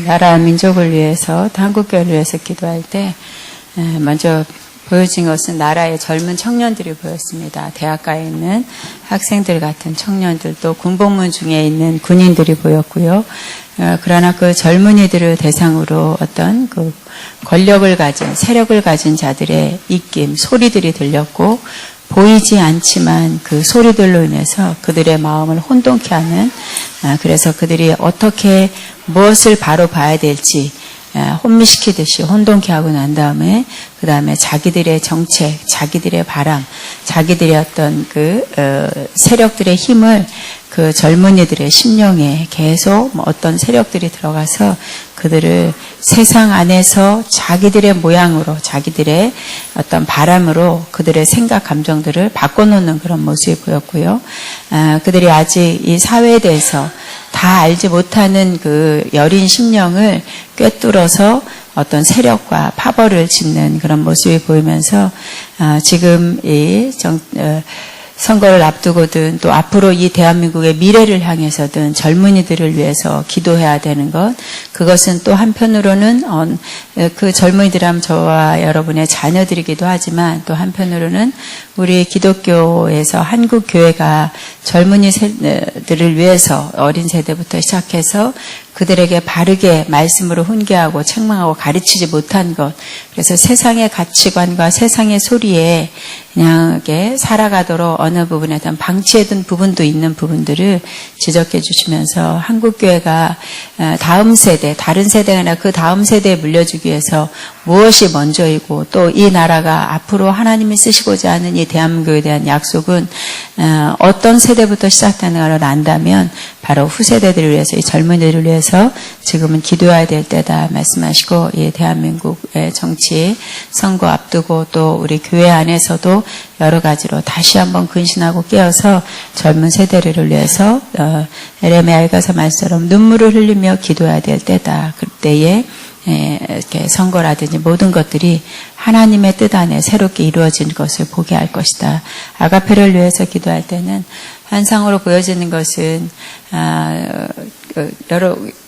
나라 민족을 위해서 또 한국교회를 위해서 기도할 때 먼저 보여진 것은 나라의 젊은 청년들이 보였습니다. 대학가에 있는 학생들 같은 청년들, 또 군복무 중에 있는 군인들이 보였고요. 그러나 그 젊은이들을 대상으로 어떤 그 권력을 가진, 세력을 가진 자들의 입김, 소리들이 들렸고, 보이지 않지만 그 소리들로 인해서 그들의 마음을 혼돈케 하는, 그래서 그들이 어떻게 무엇을 바로 봐야 될지 혼미시키듯이 혼돈케 하고 난 다음에 그 다음에 자기들의 정책, 자기들의 바람, 자기들의 어떤 그 세력들의 힘을 그 젊은이들의 심령에 계속 어떤 세력들이 들어가서 그들을 세상 안에서 자기들의 모양으로, 자기들의 어떤 바람으로 그들의 생각, 감정들을 바꿔놓는 그런 모습이 보였고요. 그들이 아직 이 사회에 대해서 다 알지 못하는 그 여린 심령을 꿰뚫어서 어떤 세력과 파벌을 짓는 그런 모습이 보이면서 지금 이 선거를 앞두고든 또 앞으로 이 대한민국의 미래를 향해서든 젊은이들을 위해서 기도해야 되는 것, 그것은 또 한편으로는 그 젊은이들하면 저와 여러분의 자녀들이기도 하지만 또 한편으로는 우리 기독교에서 한국교회가 젊은이들을 위해서 어린 세대부터 시작해서 그들에게 바르게 말씀으로 훈계하고 책망하고 가르치지 못한 것, 그래서 세상의 가치관과 세상의 소리에 그냥 이렇게 살아가도록 어느 부분에든 방치해둔 부분도 있는 부분들을 지적해 주시면서 한국교회가 다음 세대, 다른 세대가 아니라 그 다음 세대에 물려주기 위해서 무엇이 먼저이고 또 이 나라가 앞으로 하나님이 쓰시고자 하는 이 대한민국에 대한 약속은 어떤 세대부터 시작되는 걸 안다면 바로 후세대들을 위해서, 이 젊은이들을 위해서 지금은 기도해야 될 때다 말씀하시고, 이 대한민국의 정치 선거 앞두고 또 우리 교회 안에서도 여러 가지로 다시 한번 근신하고 깨어서 젊은 세대를 위해서 에레미야서 말씀처럼 눈물을 흘리며 기도해야 될 때다. 그때에 이렇게 선거라든지 모든 것들이 하나님의 뜻 안에 새롭게 이루어진 것을 보게 할 것이다. 아가페를 위해서 기도할 때는 환상으로 보여지는 것은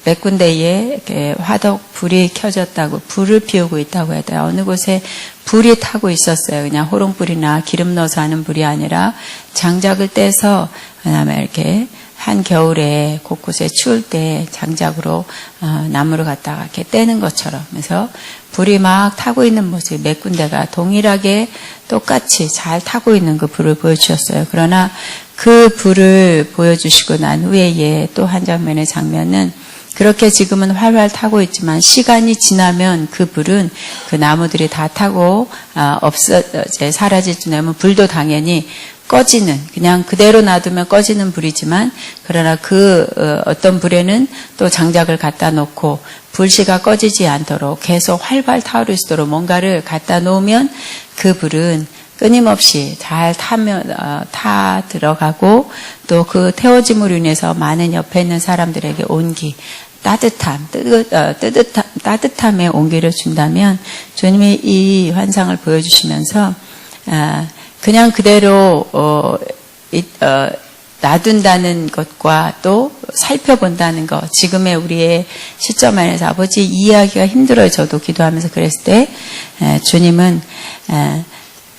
몇 군데에 이렇게 화덕 불이 켜졌다고, 불을 피우고 있다고 해야 돼요. 어느 곳에 불이 타고 있었어요. 그냥 호롱불이나 기름 넣어서 하는 불이 아니라 장작을 떼서 그다음에 이렇게 한겨울에 곳곳에 추울 때 장작으로 나무를 갖다가 이렇게 떼는 것처럼, 그래서 불이 막 타고 있는 모습이 몇 군데가 동일하게 똑같이 잘 타고 있는 그 불을 보여주셨어요. 그러나 그 불을 보여주시고 난 후에 또 한 장면의 장면은 그렇게 지금은 활활 타고 있지만 시간이 지나면 그 불은 그 나무들이 다 타고 이제 사라질 쯤 되면 불도 당연히 꺼지는, 그냥 그대로 놔두면 꺼지는 불이지만, 그러나 그 어떤 불에는 또 장작을 갖다 놓고 불씨가 꺼지지 않도록 계속 활발 타오를 수 있도록 뭔가를 갖다 놓으면 그 불은 끊임없이 잘 타 들어가고, 또 그 태워짐으로 인해서 많은 옆에 있는 사람들에게 온기, 따뜻함의 온기를 준다면, 주님이 이 환상을 보여주시면서 그냥 그대로 놔둔다는 것과 또 살펴본다는 것, 지금의 우리의 시점 안에서 아버지 이해하기가 힘들어요. 저도 기도하면서 그랬을 때 주님은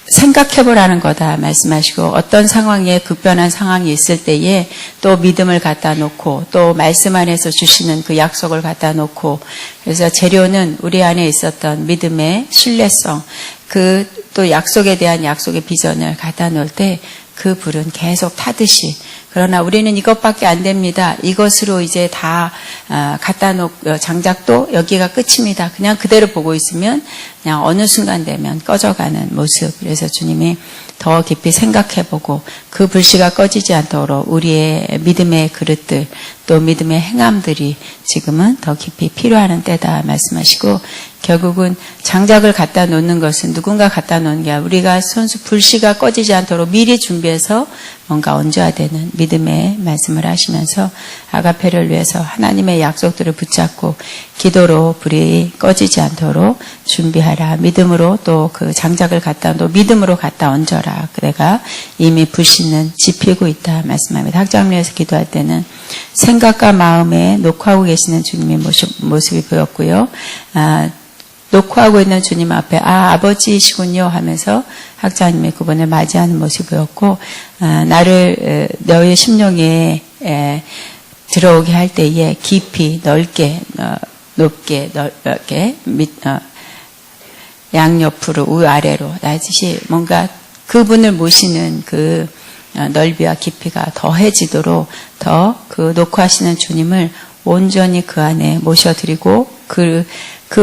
생각해보라는 거다 말씀하시고, 어떤 상황에 급변한 상황이 있을 때에 또 믿음을 갖다 놓고 또 말씀 안에서 주시는 그 약속을 갖다 놓고, 그래서 재료는 우리 안에 있었던 믿음의 신뢰성, 그 또 약속에 대한 약속의 비전을 갖다 놓을 때 그 불은 계속 타듯이, 그러나 우리는 이것밖에 안 됩니다. 이것으로 이제 다 갖다 놓고 장작도 여기가 끝입니다. 그냥 그대로 보고 있으면 그냥 어느 순간 되면 꺼져가는 모습. 그래서 주님이 더 깊이 생각해보고 그 불씨가 꺼지지 않도록 우리의 믿음의 그릇들, 또 믿음의 행함들이 지금은 더 깊이 필요한 때다 말씀하시고, 결국은 장작을 갖다 놓는 것은 누군가 갖다 놓는 게 아니라 우리가 불씨가 꺼지지 않도록 미리 준비해서 뭔가 얹어야 되는 믿음의 말씀을 하시면서 아가페를 위해서 하나님의 약속들을 붙잡고 기도로 불이 꺼지지 않도록 준비하라. 믿음으로 또 그 장작을 갖다 또 믿음으로 갖다 얹어라. 내가 이미 불씨는 지피고 있다 말씀합니다. 학장로에서 기도할 때는 생각과 마음에 녹화하고 계시는 주님의 모습이 보였고요. 녹화하고 있는 주님 앞에 아버지이시군요 하면서 학자님의 그분을 맞이하는 모습이 보였고 나를 너의 심령에 들어오게 할 때에 깊이 넓게 높게 넓게 양옆으로 우아래로 나듯이 뭔가 그분을 모시는 그 넓이와 깊이가 더해지도록 더 그 녹화하시는 주님을 온전히 그 안에 모셔드리고 그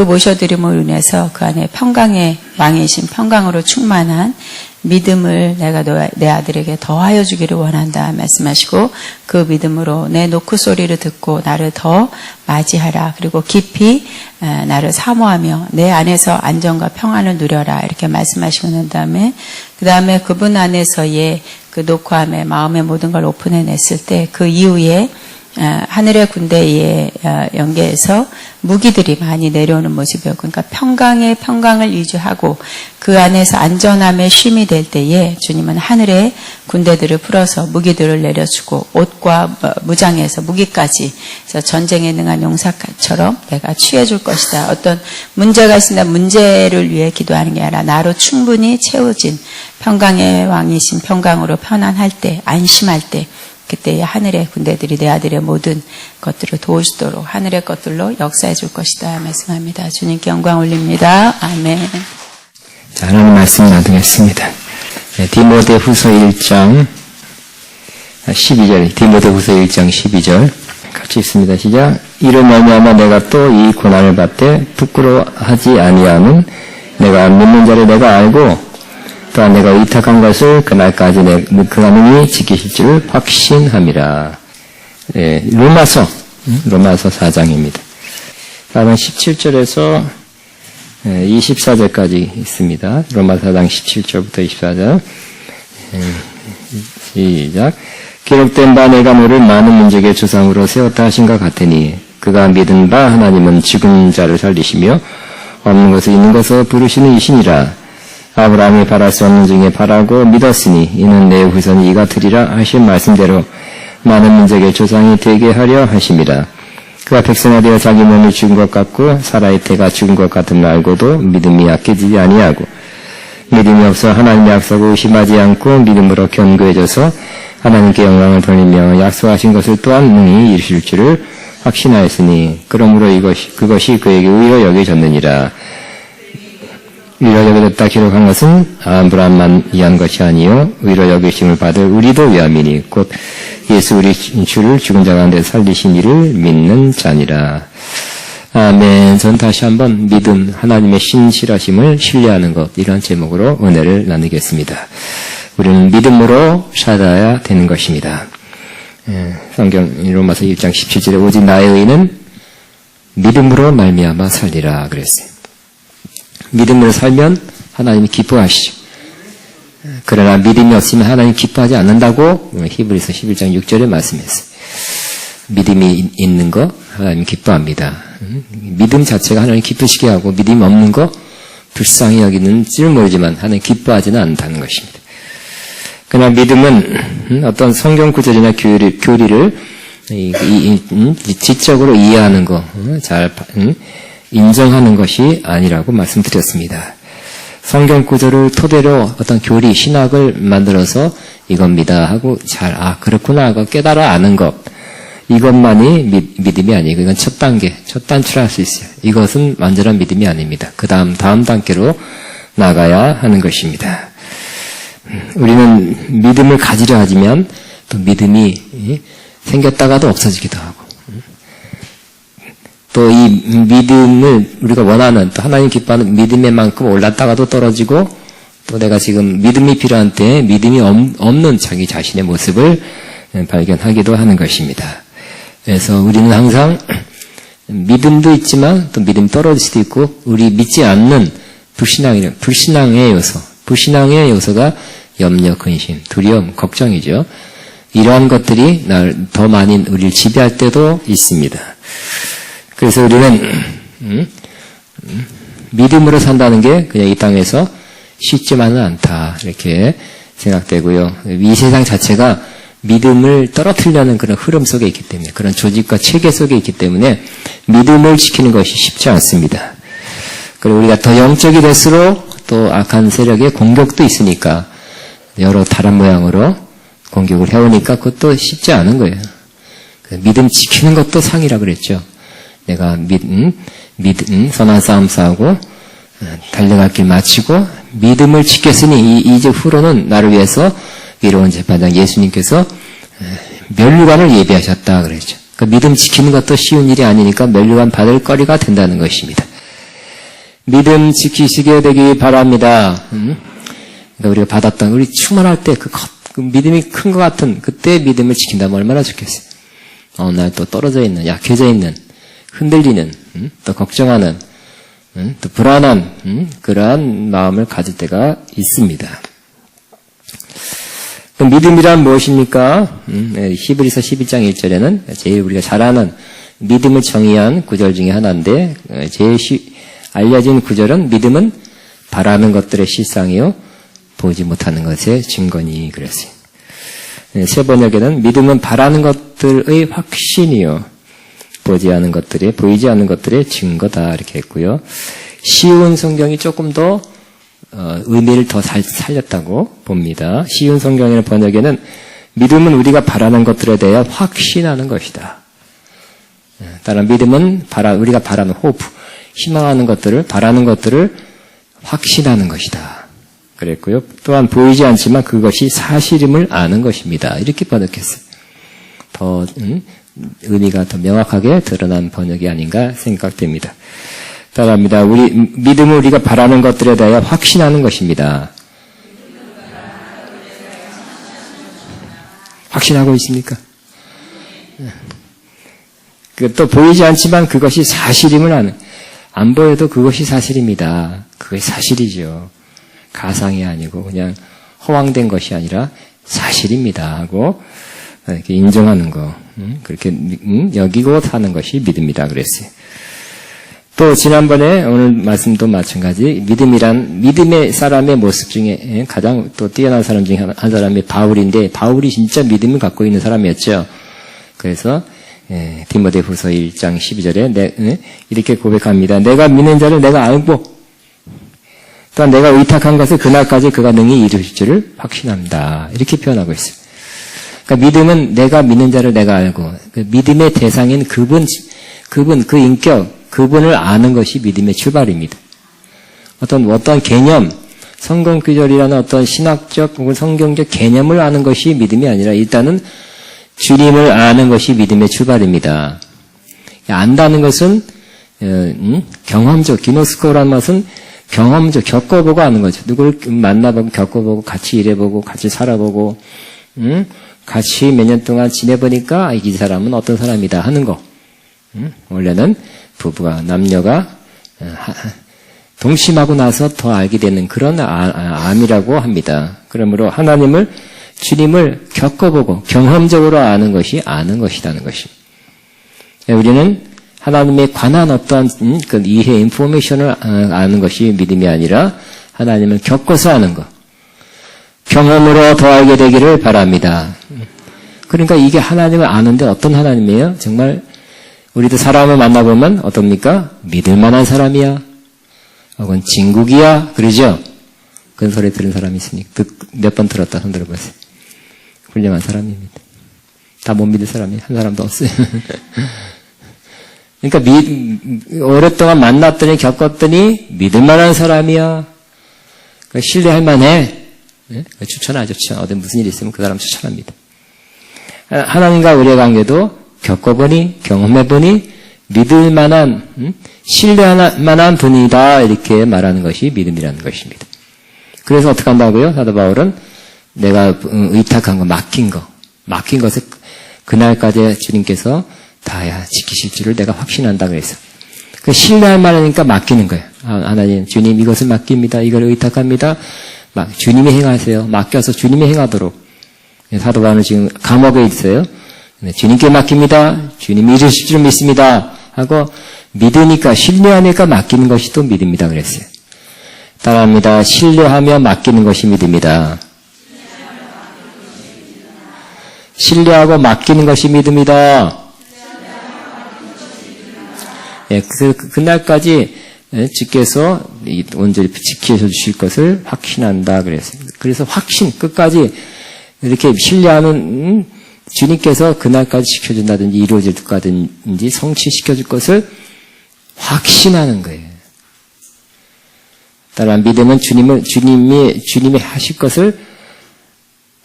모셔드림으로 인해서 그 안에 평강의 왕이신 평강으로 충만한 믿음을 내가 내 아들에게 더하여 주기를 원한다 말씀하시고 그 믿음으로 내 노크 소리를 듣고 나를 더 맞이하라. 그리고 깊이 나를 사모하며 내 안에서 안정과 평안을 누려라. 이렇게 말씀하시고 난 다음에 그 다음에 그분 안에서의 그 녹화함에 마음의 모든 걸 오픈해냈을 때 그 이후에 하늘의 군대에 연계해서 무기들이 많이 내려오는 모습이었고, 그러니까 평강을 유지하고 그 안에서 안전함의 쉼이 될 때에 주님은 하늘의 군대들을 풀어서 무기들을 내려주고 옷과 무장에서 무기까지 그래서 전쟁에 능한 용사처럼 내가 취해줄 것이다. 어떤 문제가 있으나 문제를 위해 기도하는 게 아니라 나로 충분히 채워진 평강의 왕이신 평강으로 편안할 때, 안심할 때 그때 하늘의 군대들이 내 아들의 모든 것들을 도우시도록 하늘의 것들로 역사해 줄 것이다 말씀합니다. 주님께 영광 올립니다. 아멘. 자, 하나님 말씀 나누겠습니다. 디모데후서 1장 12절, 디모데후서 1장 12절 같이 읽습니다. 시작. 이로 말미암아 내가 또 이 고난을 받되 부끄러워하지 아니함은 내가 믿는 자를 내가 알고 또한 내가 의탁한 것을 그날까지 그가 지키실 줄 확신함이라. 로마서 4장입니다. 다음은 17절에서 24절까지 있습니다. 로마서 4장 17절부터 24절. 시작. 기록된 바 내가 너를 많은 민족의 조상으로 세웠다 하신가 같으니 그가 믿은 바 하나님은 죽은 자를 살리시며 없는 것을 있는 것으로 부르시는 이시니라. 아브라함이 바랄 수 없는 중에 바라고 믿었으니 이는 내 후손이 이가 되리라 하신 말씀대로 많은 민족의 조상이 되게 하려 하심이라. 그가 백성아 되어 자기 몸이 죽은 것 같고 사라의 태가 죽은 것 같은 알고도 믿음이 약해지지 아니하고 믿음이 없어 하나님의 약속을 의심하지 않고 믿음으로 견고해져서 하나님께 영광을 돌리며 약속하신 것을 또한 능히 이루실 줄을 확신하였으니 그러므로 그것이 그에게 의로 여겨졌느니라. 의로 여겨졌다 기록한 것은 아브라함만 위한 것이 아니요 의로 여기심을 받을 우리도 위함이니 곧 예수 우리 주를 죽은 자 가운데 살리신 이를 믿는 자니라. 아멘. 전 다시 한번 믿음, 하나님의 신실하심을 신뢰하는 것, 이런 제목으로 은혜를 나누겠습니다. 우리는 믿음으로 살아야 되는 것입니다. 성경 로마서 1장 17절에 오직 나의 의는 믿음으로 말미암아 살리라 그랬어요. 믿음으로 살면 하나님이 기뻐하시죠. 그러나 믿음이 없으면 하나님 기뻐하지 않는다고 히브리서 11장 6절에 말씀했어요. 믿음이 있는 거 하나님 기뻐합니다. 믿음 자체가 하나님 기쁘시게 하고 믿음이 없는 거 불쌍히 여기는지는 모르지만 하나님 기뻐하지는 않는다는 것입니다. 그러나 믿음은 어떤 성경 구절이나 교리를 지적으로 이해하는 거, 잘 인정하는 것이 아니라고 말씀드렸습니다. 성경 구절을 토대로 어떤 교리, 신학을 만들어서 이겁니다 하고 그렇구나 하고 깨달아 아는 것, 이것만이 믿음이 아니고 이건 첫 단계, 첫 단추를 할 수 있어요. 이것은 완전한 믿음이 아닙니다. 그 다음 단계로 나가야 하는 것입니다. 우리는 믿음을 가지려 하지만 또 믿음이 생겼다가도 없어지기도 하고 또 이 믿음을 우리가 원하는 또 하나님 기뻐하는 믿음의 만큼 올랐다가도 떨어지고 또 내가 지금 믿음이 필요한 때 믿음이 없는 자기 자신의 모습을 발견하기도 하는 것입니다. 그래서 우리는 항상 믿음도 있지만 또 믿음이 떨어질 수도 있고 우리 믿지 않는 불신앙의 요소가 염려, 근심, 두려움, 걱정이죠. 이러한 것들이 더 많이 우리를 지배할 때도 있습니다. 그래서 우리는 믿음으로 산다는 게 그냥 이 땅에서 쉽지만은 않다 이렇게 생각되고요. 이 세상 자체가 믿음을 떨어뜨리려는 그런 흐름 속에 있기 때문에, 그런 조직과 체계 속에 있기 때문에 믿음을 지키는 것이 쉽지 않습니다. 그리고 우리가 더 영적이 될수록 또 악한 세력의 공격도 있으니까 여러 다른 모양으로 공격을 해오니까 그것도 쉽지 않은 거예요. 믿음 지키는 것도 상이라 그랬죠. 내가 선한 싸움 싸우고 달려갈 길 마치고 믿음을 지켰으니 이제 후로는 나를 위해서 위로운 재판장 예수님께서 면류관을 예비하셨다 그랬죠. 그 믿음 지키는 것도 쉬운 일이 아니니까 면류관 받을 거리가 된다는 것입니다. 믿음 지키시게 되기 바랍니다. 그러니까 우리가 받았던 우리 충만할 때 그 믿음이 큰 것 같은 그때 믿음을 지킨다면 얼마나 좋겠어요. 어느 날 또 떨어져 있는, 약해져 있는, 흔들리는, 또 걱정하는, 또 불안한 그러한 마음을 가질 때가 있습니다. 그럼 믿음이란 무엇입니까? 히브리서 12장 1절에는 제일 우리가 잘 아는 믿음을 정의한 구절 중에 하나인데 제일 알려진 구절은 믿음은 바라는 것들의 실상이요 보지 못하는 것의 증거니 그랬어요. 세 번역에는 믿음은 바라는 것들의 확신이요 보이지 않는 것들의 증거다 이렇게 했고요. 쉬운 성경이 조금 더 의미를 더 살렸다고 봅니다. 쉬운 성경의 번역에는 믿음은 우리가 바라는 것들에 대해 확신하는 것이다. 따라 믿음은 우리가 바라는 호프, 희망하는 것들을, 바라는 것들을 확신하는 것이다. 그랬고요. 또한 보이지 않지만 그것이 사실임을 아는 것입니다. 이렇게 번역했어요. 더 의미가 더 명확하게 드러난 번역이 아닌가 생각됩니다. 따라합니다. 믿음은 우리가 바라는 것들에 대해 확신하는 것입니다. 확신하고 있습니까? 또 보이지 않지만 그것이 사실임을 아는, 안 보여도 그것이 사실입니다. 그것이 사실이죠. 가상이 아니고 그냥 허황된 것이 아니라 사실입니다 하고 이렇게 인정하는 거, 그렇게 여기고 사는 것이 믿음이다 그랬어요. 또 지난번에 오늘 말씀도 마찬가지 믿음이란 믿음의 사람의 모습 중에 가장 또 뛰어난 사람 중에 한 사람이 바울인데 바울이 진짜 믿음을 갖고 있는 사람이었죠. 그래서 디모데후서 1장 12절에 이렇게 고백합니다. 내가 믿는 자를 내가 알고 또한 내가 의탁한 것을 그날까지 그가 능히 이루실 줄을 확신합니다. 이렇게 표현하고 있어요. 그러니까 믿음은 내가 믿는 자를 내가 알고 그 믿음의 대상인 그분 그 인격 그분을 아는 것이 믿음의 출발입니다. 어떤 개념, 성경 구절이라는 어떤 신학적 혹은 성경적 개념을 아는 것이 믿음이 아니라 일단은 주님을 아는 것이 믿음의 출발입니다. 안다는 것은 경험적, 기노스코라는 것은 경험적, 겪어보고 아는 거죠. 누구를 만나보고 겪어보고 같이 일해보고 같이 살아보고 같이 몇 년 동안 지내보니까 이 사람은 어떤 사람이다 하는 거. 원래는 부부가 남녀가 동심하고 나서 더 알게 되는 그런 암이라고 합니다. 그러므로 주님을 겪어보고 경험적으로 아는 것이 아는 것이라는 것입니다. 우리는 하나님에 관한 어떠한 그 이해, 인포메이션을 아는 것이 믿음이 아니라 하나님을 겪어서 아는 것. 경험으로 더 알게 되기를 바랍니다. 그러니까 이게 하나님을 아는데 어떤 하나님이에요? 정말 우리도 사람을 만나보면 어떻습니까? 믿을 만한 사람이야. 혹은 진국이야. 그러죠? 그런 소리 들은 사람이 있으니까 몇 번 들었다 손 들어보세요. 훌륭한 사람입니다. 다 못 믿을 사람이 한 사람도 없어요. 그러니까 오랫동안 만났더니 겪었더니 믿을 만한 사람이야. 그러니까 신뢰할 만해. 추천하죠. 어디 무슨 일이 있으면 그 사람 추천합니다. 하나님과 우리의 관계도 겪어보니 경험해보니 믿을 만한 신뢰할 만한 분이다 이렇게 말하는 것이 믿음이라는 것입니다. 그래서 어떻게 한다고요? 사도 바울은 내가 의탁한 거 맡긴 것을 그날까지 주님께서 다 지키실 줄을 내가 확신한다 그랬어. 그 신뢰할 만하니까 맡기는 거예요. 하나님, 주님 이것을 맡깁니다. 이걸 의탁합니다. 주님이 행하세요. 맡겨서 주님이 행하도록. 사도 바울은 지금 감옥에 있어요. 주님께 맡깁니다. 주님이 이루실 줄 믿습니다. 하고 믿으니까 신뢰하니까 맡기는 것이 또 믿음이다 그랬어요. 따라합니다. 신뢰하며 맡기는 것이 믿음이다. 신뢰하고 맡기는 것이 믿음이다. 예, 그날까지 주께서 온전히 지켜주실 것을 확신한다 그랬어요. 그래서 확신, 끝까지 이렇게 신뢰하는 주님께서 그날까지 지켜준다든지 이루어질 것까지 성취시켜줄 것을 확신하는 거예요. 따라 믿음은 주님이 하실 것을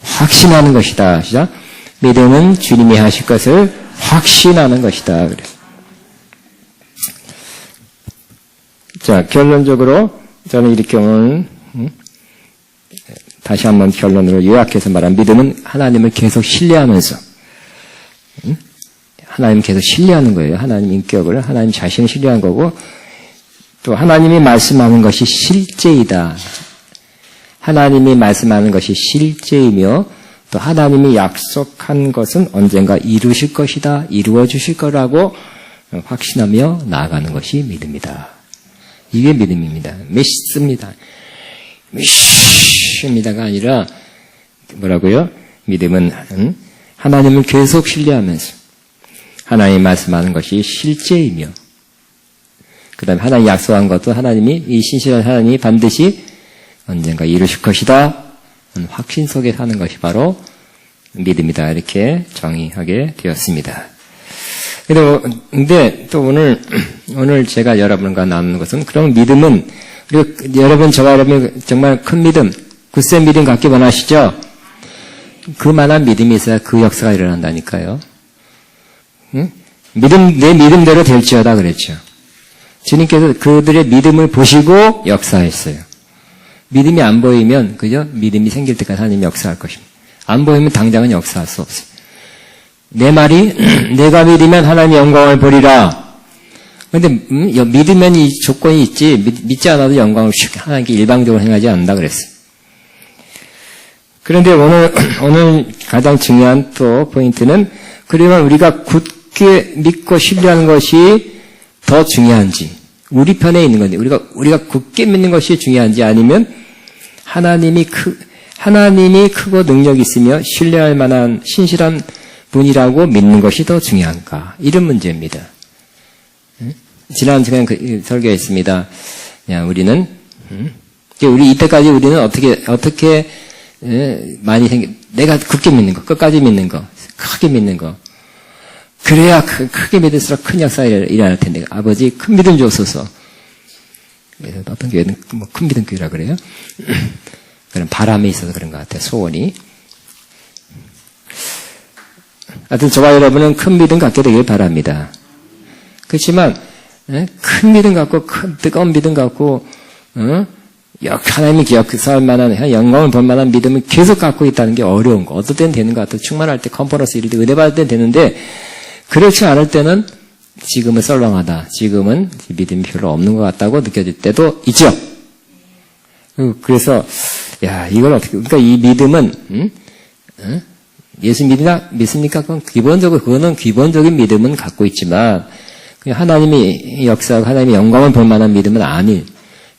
확신하는 것이다. 시작. 믿음은 주님이 하실 것을 확신하는 것이다. 그래서. 자, 결론적으로 저는 이렇게 오늘 다시 한번 결론으로 요약해서 말한 믿음은 하나님을 계속 신뢰하면서 하나님 계속 신뢰하는 거예요. 하나님 인격을 하나님 자신을 신뢰한 거고 또 하나님이 말씀하는 것이 실제이다. 하나님이 말씀하는 것이 실제이며 또 하나님이 약속한 것은 언젠가 이루실 것이다. 이루어 주실 거라고 확신하며 나아가는 것이 믿음이다. 이게 믿음입니다. 믿습니다. 믿습니다가 아니라 뭐라고요? 믿음은 하나님을 계속 신뢰하면서 하나님이 말씀하는 것이 실제이며 그 다음에 하나님이 약속한 것도 하나님이 이 신실한 하나님이 반드시 언젠가 이루실 것이다. 확신 속에 사는 것이 바로 믿음이다. 이렇게 정의하게 되었습니다. 근데 또 오늘 제가 여러분과 나누는 것은 그럼 믿음은 여러분 저와 여러분이 정말 큰 믿음, 굳센 믿음 갖기 원하시죠? 그만한 믿음이 있어야 그 역사가 일어난다니까요. 응? 내 믿음대로 될지어다 그랬죠. 주님께서 그들의 믿음을 보시고 역사했어요. 믿음이 안 보이면 그죠? 믿음이 생길 때까지 하나님이 역사할 것입니다. 안 보이면 당장은 역사할 수 없어요. 내 말이 내가 믿으면 하나님의 영광을 보리라. 그런데 믿으면 이 조건이 있지 믿지 않아도 영광을 하나님께 일방적으로 행하지 않는다 그랬어요. 그런데 오늘 가장 중요한 또 포인트는 그러면 우리가 굳게 믿고 신뢰하는 것이 더 중요한지 우리 편에 있는 건데 우리가 굳게 믿는 것이 중요한지 아니면 하나님이 크고 능력이 있으며 신뢰할 만한 신실한 분이라고 믿는 것이 더 중요한가? 이런 문제입니다. 지난 시간에 설교했습니다. 우리 이때까지 우리는 어떻게 많이 내가 굳게 믿는 거, 끝까지 믿는 거, 크게 믿는 거. 그래야 크게 믿을수록 큰 역사가 일어날 텐데, 아버지 큰 믿음 주옵소서. 그래서 어떤 교회는 큰 믿음 교회라 그래요. 그런 바람이 있어서 그런 것 같아요. 소원이. 하여튼 저와 여러분은 큰 믿음 갖게 되길 바랍니다. 그렇지만 큰 믿음 갖고 뜨거운 믿음 갖고 하나님이 기억할 만한 영광을 볼 만한 믿음을 계속 갖고 있다는 게 어려운 거. 어떨 때는 되는 것 같아요. 충만할 때 컨퍼런스 이럴 때 은혜 받을 때는 되는데 그렇지 않을 때는 지금은 썰렁하다. 지금은 믿음이 별로 없는 것 같다고 느껴질 때도 있죠. 그래서 이걸 어떻게 그러니까 이 믿음은 예수 믿습니까? 그거는 기본적인 믿음은 갖고 있지만 하나님이 역사하고 하나님의 영광을 볼 만한 믿음은 아닌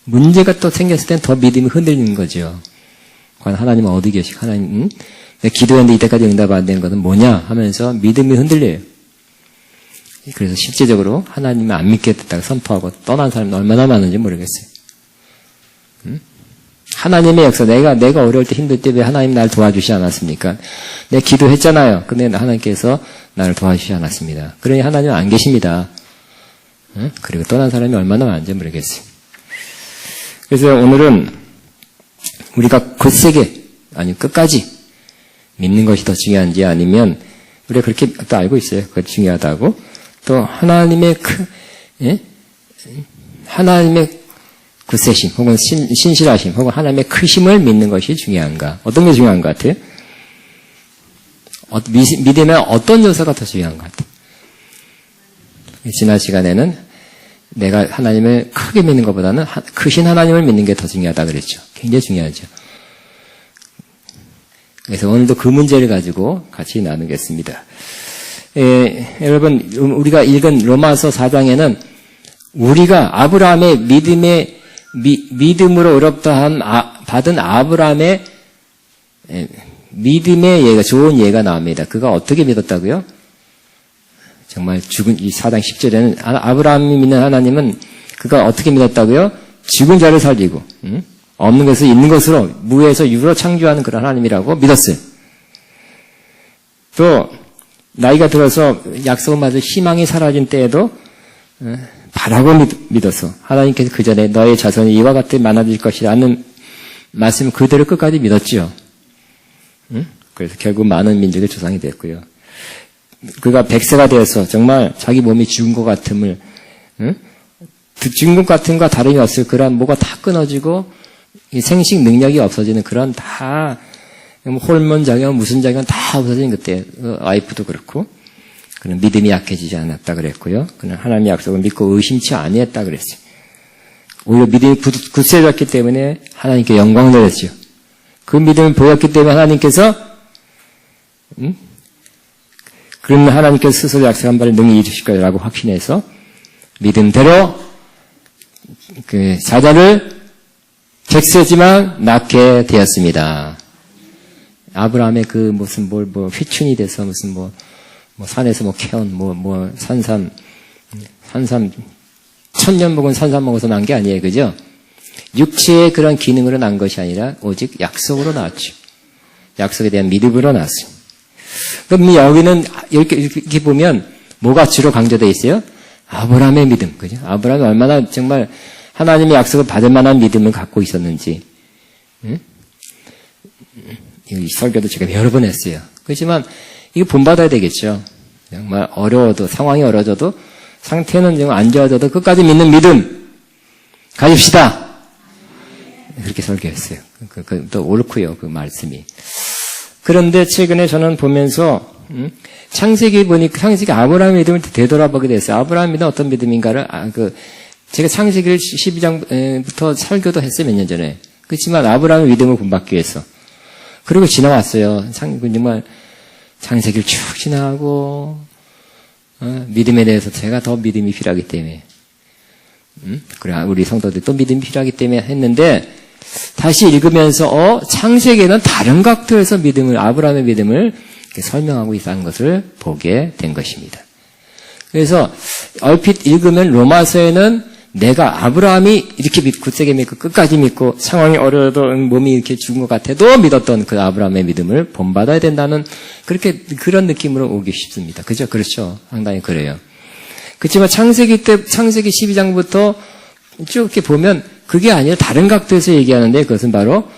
문제가 또 생겼을 땐 더 믿음이 흔들리는 거죠. 과연 하나님은 어디 계시고 하나님 내가 기도했는데 이때까지 응답 안 된 것은 뭐냐 하면서 믿음이 흔들려요. 그래서 실제적으로 하나님을 안 믿겠다고 선포하고 떠난 사람이 얼마나 많은지 모르겠어요. 하나님의 역사, 내가 어려울 때 힘들 때 왜 하나님 나를 도와주시지 않았습니까? 내가 기도했잖아요. 근데 하나님께서 나를 도와주시지 않았습니다. 그러니 하나님은 안 계십니다. 그리고 떠난 사람이 얼마나 많은지 모르겠어요. 그래서 오늘은 우리가 굳세게, 아니 끝까지 믿는 것이 더 중요한지 아니면 우리가 그렇게 또 알고 있어요. 그게 중요하다고. 또 하나님의 하나님의 굳세심 혹은 신실하심 혹은 하나님의 크심을 믿는 것이 중요한가? 어떤 게 중요한 것 같아요? 믿음의 어떤 요소가 더 중요한 것 같아요? 지난 시간에는 내가 하나님을 크게 믿는 것보다는 크신 하나님을 믿는 게 더 중요하다 그랬죠. 굉장히 중요하죠. 그래서 오늘도 그 문제를 가지고 같이 나누겠습니다. 여러분, 우리가 읽은 로마서 4장에는 우리가 아브라함의 믿음으로 의롭다함 받은 아브라함의 믿음의 예가, 좋은 예가 나옵니다. 그가 어떻게 믿었다고요? 정말 죽은, 이 4장 10절에는 아브라함이 믿는 하나님은 그가 어떻게 믿었다고요? 죽은 자를 살리고, 없는 것을 있는 것으로, 무에서 유로 창조하는 그런 하나님이라고 믿었어요. 또, 나이가 들어서 약속을 받을 희망이 사라진 때에도, 바라고 믿어서, 하나님께서 그 전에 너의 자손이 이와 같이 많아질 것이라는 말씀 그대로 끝까지 믿었지요. 그래서 결국 많은 민족의 조상이 됐고요. 그가 100세가 되어서 정말 자기 몸이 죽은 것 같음을, 죽은 것 같음과 다름이 없을 그런 뭐가 다 끊어지고 생식 능력이 없어지는 그런 다 호르몬 작용, 무슨 작용 다 없어진 그때 와이프도 그렇고 그는 믿음이 약해지지 않았다 그랬고요. 그는 하나님의 약속을 믿고 의심치 아니했다 그랬어요. 오히려 믿음이 굳세졌기 때문에 하나님께 영광을 돌렸죠. 그 믿음을 보였기 때문에 하나님께서 그러면 하나님께서 스스로 약속한 바를 능히 이루실 거라고 확신해서 믿음대로 그 사자를 100세지만 낳게 되었습니다. 아브라함의 그 무슨 휘춘이 돼서 무슨 산에서 캐온 산삼 천년 먹은 산삼 먹어서 난 게 아니에요. 그죠? 육체의 그런 기능으로 난 것이 아니라 오직 약속으로 나왔죠. 약속에 대한 믿음으로 나왔어요. 그럼 여기는 이렇게 보면 뭐가 주로 강조되어 있어요? 아브라함의 믿음. 그죠? 아브라함이 얼마나 정말 하나님의 약속을 받을 만한 믿음을 갖고 있었는지. 이 설교도 제가 여러 번 했어요. 그렇지만 이거 본받아야 되겠죠. 정말 어려워도, 상황이 어려워져도, 상태는 좀 안 좋아져도 끝까지 믿는 믿음 가집시다. 그렇게 설교했어요. 또 옳고요, 그 말씀이. 그런데 최근에 저는 보면서 창세기 보니까 창세기 아브라함의 믿음을 되돌아보게 됐어요. 아브라함의 믿음은 어떤 믿음인가를 제가 창세기를 12장부터 설교도 했어요, 몇 년 전에. 그렇지만 아브라함의 믿음을 본받기 위해서. 그리고 지나왔어요. 정말 창세기를 쭉 지나가고 믿음에 대해서 제가 더 믿음이 필요하기 때문에 그래 우리 성도들 또 믿음이 필요하기 때문에 했는데 다시 읽으면서 창세기에는 다른 각도에서 믿음을 아브라함의 믿음을 설명하고 있다는 것을 보게 된 것입니다. 그래서 얼핏 읽으면 로마서에는 내가 아브라함이 이렇게 굳세게 믿고 끝까지 믿고 상황이 어려워도 몸이 이렇게 죽은 것 같아도 믿었던 그 아브라함의 믿음을 본받아야 된다는 그런 느낌으로 오기 쉽습니다. 그죠? 그렇죠. 상당히 그래요. 그렇지만 창세기 12장부터 쭉 이렇게 보면 그게 아니라 다른 각도에서 얘기하는데 그것은 바로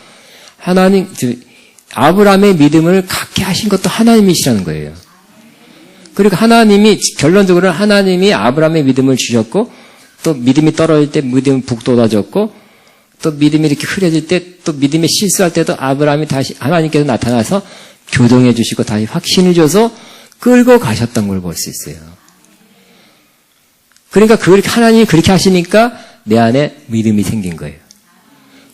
아브라함의 믿음을 갖게 하신 것도 하나님이시라는 거예요. 그리고 결론적으로 하나님이 아브라함의 믿음을 주셨고 또 믿음이 떨어질 때 믿음이 북돋아졌고 또 믿음이 이렇게 흐려질 때 또 믿음이 실수할 때도 아브라함이 다시 하나님께서 나타나서 교동해 주시고 다시 확신을 줘서 끌고 가셨던 걸 볼 수 있어요. 그러니까 하나님이 그렇게 하시니까 내 안에 믿음이 생긴 거예요.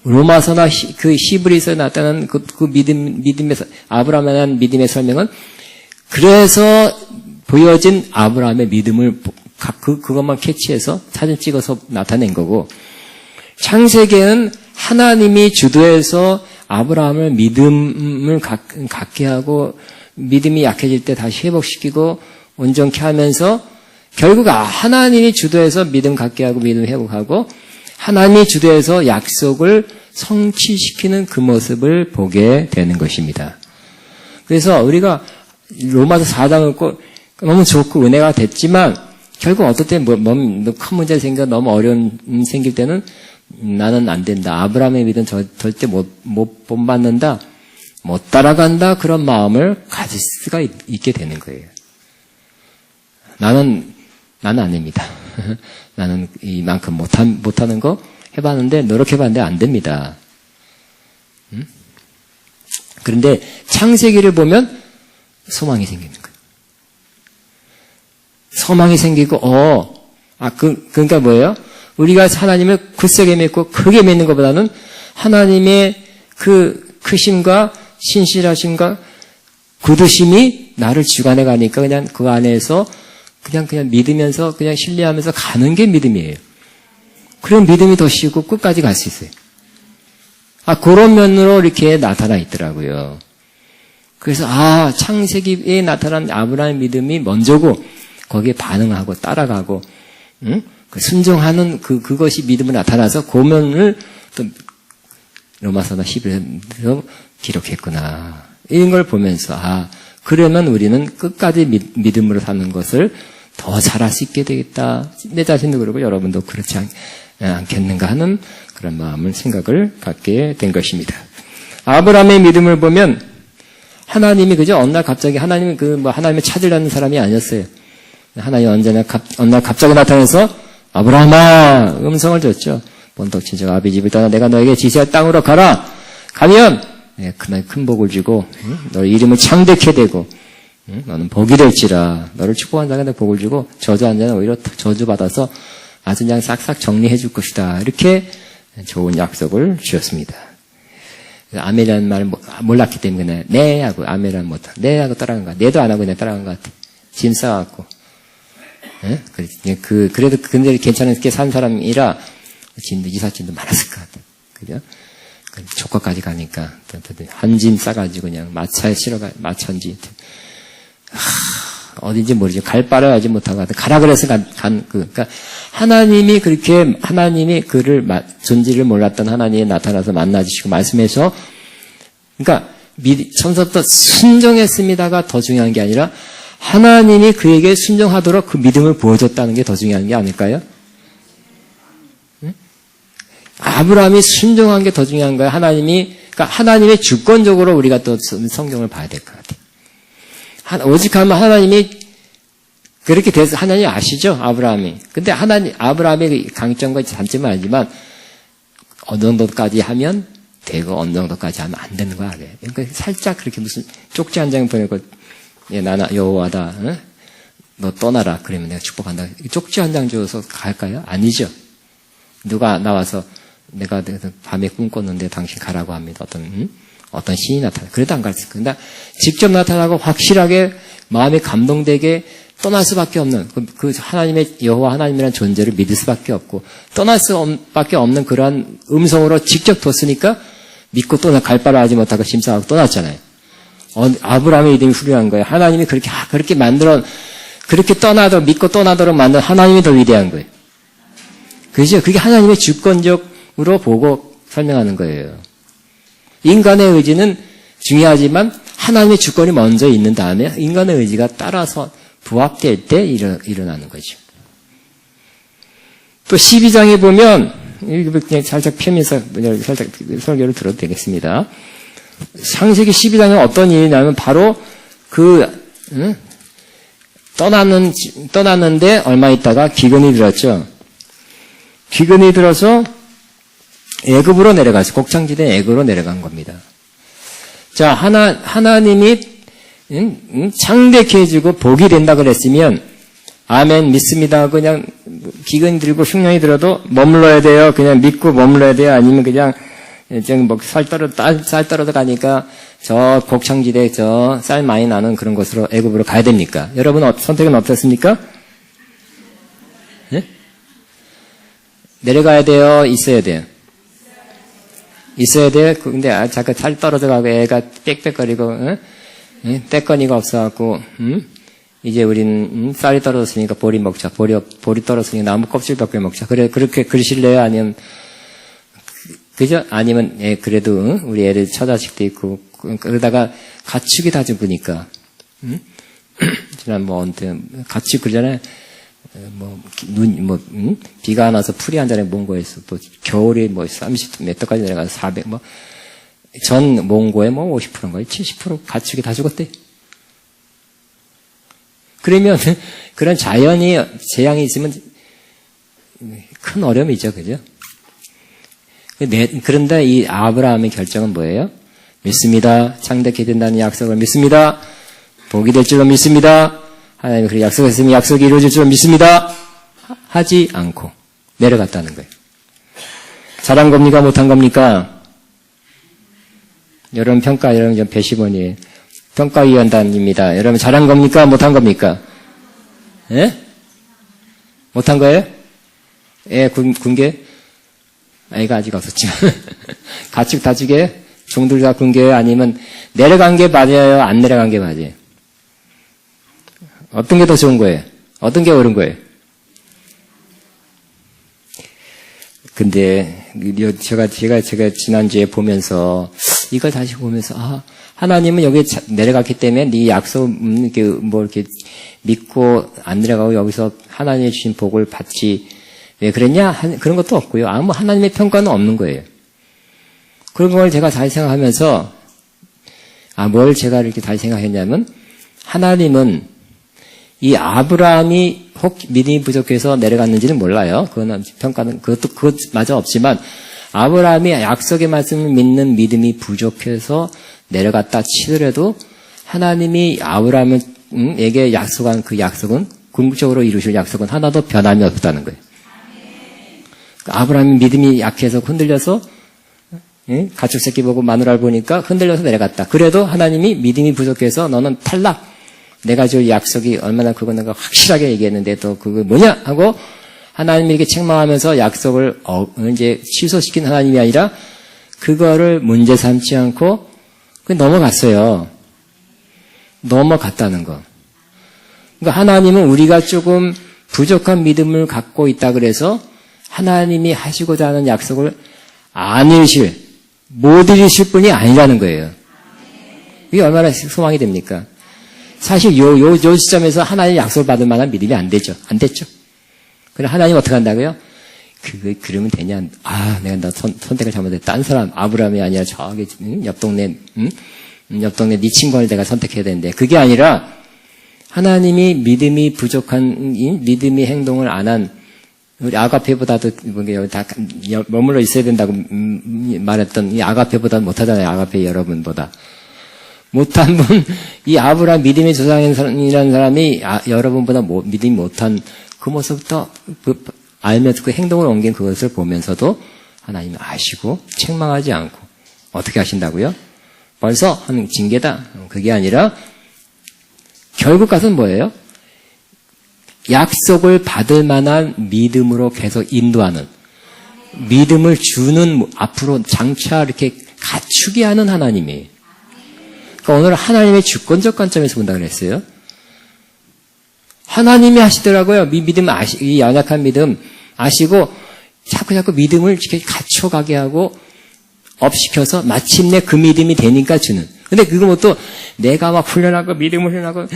로마서나 그 히브리서에 나타난 그 믿음에서 아브라함에 대한 믿음의 설명은 그래서 보여진 아브라함의 믿음을 그것만 캐치해서 사진 찍어서 나타낸 거고 창세기에는 하나님이 주도해서 아브라함을 믿음을 갖게 하고 믿음이 약해질 때 다시 회복시키고 온전케 하면서 결국 하나님이 주도해서 믿음 갖게 하고 믿음 회복하고 하나님이 주도해서 약속을 성취시키는 그 모습을 보게 되는 것입니다. 그래서 우리가 로마서 4장을 너무 좋고 은혜가 됐지만 결국 어떨 때 큰 문제 생겨 너무 어려운 생길 때는 나는 안 된다. 아브라함의 믿음 절대 못 본받는다. 못 따라간다. 그런 마음을 가질 수가 있게 되는 거예요. 나는 아닙니다. 나는 이만큼 못하는 거 해봤는데 노력해봤는데 안 됩니다. 그런데 창세기를 보면 소망이 생기는 거예요. 소망이 생기고 그러니까 뭐예요? 우리가 하나님을 굳세게 믿고 크게 믿는 것보다는 하나님의 그 크심과 신실하신가? 굳으심이 나를 주관해 가니까 그냥 그 안에서 그냥 믿으면서 그냥 신뢰하면서 가는 게 믿음이에요. 그럼 믿음이 더 쉬고 끝까지 갈 수 있어요. 그런 면으로 이렇게 나타나 있더라고요. 그래서 창세기에 나타난 아브라함의 믿음이 먼저고 거기에 반응하고 따라가고 그 순종하는 그것이 믿음으로 나타나서 그 면을 또 로마서나 11에서 기록했구나. 이런 걸 보면서 그러면 우리는 끝까지 믿음으로 사는 것을 더 잘할 수 있게 되겠다. 내 자신도 그러고 여러분도 그렇지 않겠는가 하는 그런 마음을 생각을 갖게 된 것입니다. 아브라함의 믿음을 보면 하나님이 그죠? 어느 날 갑자기 하나님이 하나님을 찾으려는 사람이 아니었어요. 하나님 어느 날 갑자기 나타나서 아브라함아 음성을 줬죠. 번덕 친척 아비 집을 떠나 내가 너에게 지시할 땅으로 가라. 가면 그날 큰 복을 주고 너의 이름을 창대케 되고 너는 복이 될지라. 너를 축복한 자에게 복을 주고 저주한 자는 오히려 저주받아서 아주 그냥 싹싹 정리해 줄 것이다. 이렇게 좋은 약속을 주셨습니다. 아멘이라는 말을 몰랐기 때문에 네 하고 아멘이라는 못하고 네 하고 따라간 거야. 네도 안 하고 그냥 따라간 것 같아. 짐 싸갖고. 그래도 근데 괜찮게 산 사람이라 이삿짐도 많았을 것 같아. 그죠? 조카까지 가니까 한 짐 싸가지고 그냥 마차에 마차인지 어딘지 모르죠. 갈 바를 알지 못하고 가라 그래서 그러니까 하나님이 그를 존재를 몰랐던 하나님이 나타나서 만나주시고 말씀해서 그러니까 처음부터 순종했습니다가 더 중요한 게 아니라 하나님이 그에게 순종하도록 그 믿음을 보여줬다는 게 더 중요한 게 아닐까요? 아브라함이 순종한 게 더 중요한 거예요. 그러니까 하나님의 주권적으로 우리가 또 성경을 봐야 될 것 같아요. 오직 하면 하나님이 그렇게 돼서 하나님이 아시죠? 아브라함이. 근데 아브라함의 강점과 단점은 아니지만 어느 정도까지 하면 되고 어느 정도까지 하면 안 되는 거 알아요. 그러니까 살짝 그렇게 무슨 쪽지 한 장 보내고 나나 여호와다. 너 떠나라. 그러면 내가 축복한다. 쪽지 한 장 줘서 갈까요? 아니죠. 누가 나와서 내가 밤에 꿈꿨는데 당신 가라고 합니다. 어떤 신이 나타나. 그래도 안 갈 수 있고. 근데 직접 나타나고 확실하게 마음에 감동되게 떠날 수밖에 없는 그 하나님의 여호와 하나님이라는 존재를 믿을 수밖에 없고 떠날 수밖에 없는 그러한 음성으로 직접 뒀으니까 믿고 갈 바를 알지 못하고 심사하고 떠났잖아요. 아브라함의 믿음이 훌륭한 거예요. 하나님이 그렇게 그렇게 믿고 떠나도록 만든 하나님이 더 위대한 거예요. 그죠? 그게 하나님의 주권적으로 보고 설명하는 거예요. 인간의 의지는 중요하지만 하나님의 주권이 먼저 있는 다음에 인간의 의지가 따라서 부합될 때 일어나는 거죠. 또 12장에 보면 그냥 살짝 펴면서 살짝 설교를 들어도 되겠습니다. 창세기 12장에 어떤 일이 나면 바로 떠났는데 얼마 있다가 기근이 들었죠. 기근이 들어서 애굽으로 내려가서 곡창지대 애굽으로 내려간 겁니다. 자, 하나님이 창대케 해주고 복이 된다 그랬으면 아멘 믿습니다. 그냥 기근이 들고 흉년이 들어도 머물러야 돼요. 그냥 믿고 머물러야 돼요. 아니면 그냥 쌀 떨어져 가니까 저 곡창지대 저 쌀 많이 나는 그런 곳으로 애굽으로 가야 됩니까? 여러분 선택은 어떻습니까? 네? 내려가야 돼요? 있어야 돼요? 있어야 돼요? 근데 자꾸 살 떨어져 가고 애가 빽빽거리고 떼거니가 없어갖고 이제 우리는 쌀이 떨어졌으니까 보리 먹자. 보리 떨어졌으니까 나무 껍질밖에 먹자. 그렇게 그러실래요? 아니면 그죠? 아니면 그래도 우리 애들 처자식도 있고 그러다가 가축이 다 죽으니까 지난 가축 그러잖아요. 비가 안 와서 풀이 한 잔에 몽고에서 또 겨울에 30 몇 도까지 내려가서 400 전 몽고의 50%인가 70% 가축이 다 죽었대. 그러면 그런 재앙이 있으면 큰 어려움이죠, 그죠? 그런데 이 아브라함의 결정은 뭐예요? 믿습니다. 창대케 된다는 약속을 믿습니다. 복이 될 줄로 믿습니다. 하나님이 그렇게 약속했으면 약속이 이루어질 줄로 믿습니다. 하지 않고 내려갔다는 거예요. 잘한 겁니까? 못한 겁니까? 여러분 평가, 여러분 좀 배심원이에요. 평가위원단입니다. 여러분 잘한 겁니까? 못한 겁니까? 예? 못한 거예요? 예, 군계? 애가 아직 없었지만. 가축 다주게? 종들 다 군계예요? 아니면 내려간 게 맞아요? 안 내려간 게 맞아요? 어떤 게 더 좋은 거예요? 어떤 게 옳은 거예요? 근데 제가 지난주에 보면서 이걸 다시 보면서 하나님은 여기 내려갔기 때문에 네 약속 이렇게 뭐 이렇게 믿고 안 내려가고 여기서 하나님이 주신 복을 받지 왜 그랬냐 그런 것도 없고요. 뭐 하나님의 평가는 없는 거예요. 그런 걸 제가 다시 생각하면서 뭘 제가 이렇게 다시 생각했냐면 하나님은 이 아브라함이 혹 믿음이 부족해서 내려갔는지는 몰라요. 그거는 평가는 그것마저 없지만 아브라함이 약속의 말씀을 믿는 믿음이 부족해서 내려갔다 치더라도 하나님이 아브라함에게 약속한 그 약속은 궁극적으로 이루실 약속은 하나도 변함이 없다는 거예요. 아브라함이 믿음이 약해서 흔들려서 가축 새끼 보고 마누라를 보니까 흔들려서 내려갔다. 그래도 하나님이 믿음이 부족해서 너는 탈락. 내가 줄 약속이 얼마나 그거 내가 확실하게 얘기했는데 또 그거 뭐냐 하고 하나님에게 책망하면서 약속을 이제 취소시킨 하나님이 아니라 그거를 문제 삼지 않고 넘어갔어요. 넘어갔다는 거. 그러니까 하나님은 우리가 조금 부족한 믿음을 갖고 있다 그래서 하나님이 하시고자 하는 약속을 안 이루실, 못 이루실 분이 아니라는 거예요. 이게 얼마나 소망이 됩니까? 사실 요 시점에서 하나님 약속을 받을 만한 믿음이 안 되죠. 안 됐죠. 그럼 하나님 어떻게 한다고요? 그러면 되냐? 내가 나 선택을 잘못했다. 딴 사람, 아브라함이 아니라 저기, 옆 동네 네 친구를 내가 선택해야 되는데. 그게 아니라, 하나님이 믿음이 부족한, 믿음이 행동을 안 한, 우리 아가페보다도, 여기 다 머물러 있어야 된다고 말했던 이 아가페보다 못하잖아요. 아가페 여러분보다. 못한 분, 이 아브라함 믿음의 조상이라는 사람이 여러분보다 믿음이 못한 그 모습부터 알면서 그 행동을 옮긴 그것을 보면서도 하나님은 아시고 책망하지 않고 어떻게 하신다고요? 벌써 하는 징계다. 그게 아니라 결국 가서는 뭐예요? 약속을 받을 만한 믿음으로 계속 인도하는 믿음을 주는 앞으로 장차 이렇게 갖추게 하는 하나님이에요. 그러니까 오늘 하나님의 주권적 관점에서 본다고 그랬어요. 하나님이 하시더라고요. 믿음 이 연약한 믿음 아시고 자꾸 믿음을 이렇게 갖춰가게 하고 업시켜서 마침내 그 믿음이 되니까 주는. 근데 그거 뭐 또 내가 막 훈련하고 믿음을 훈련하고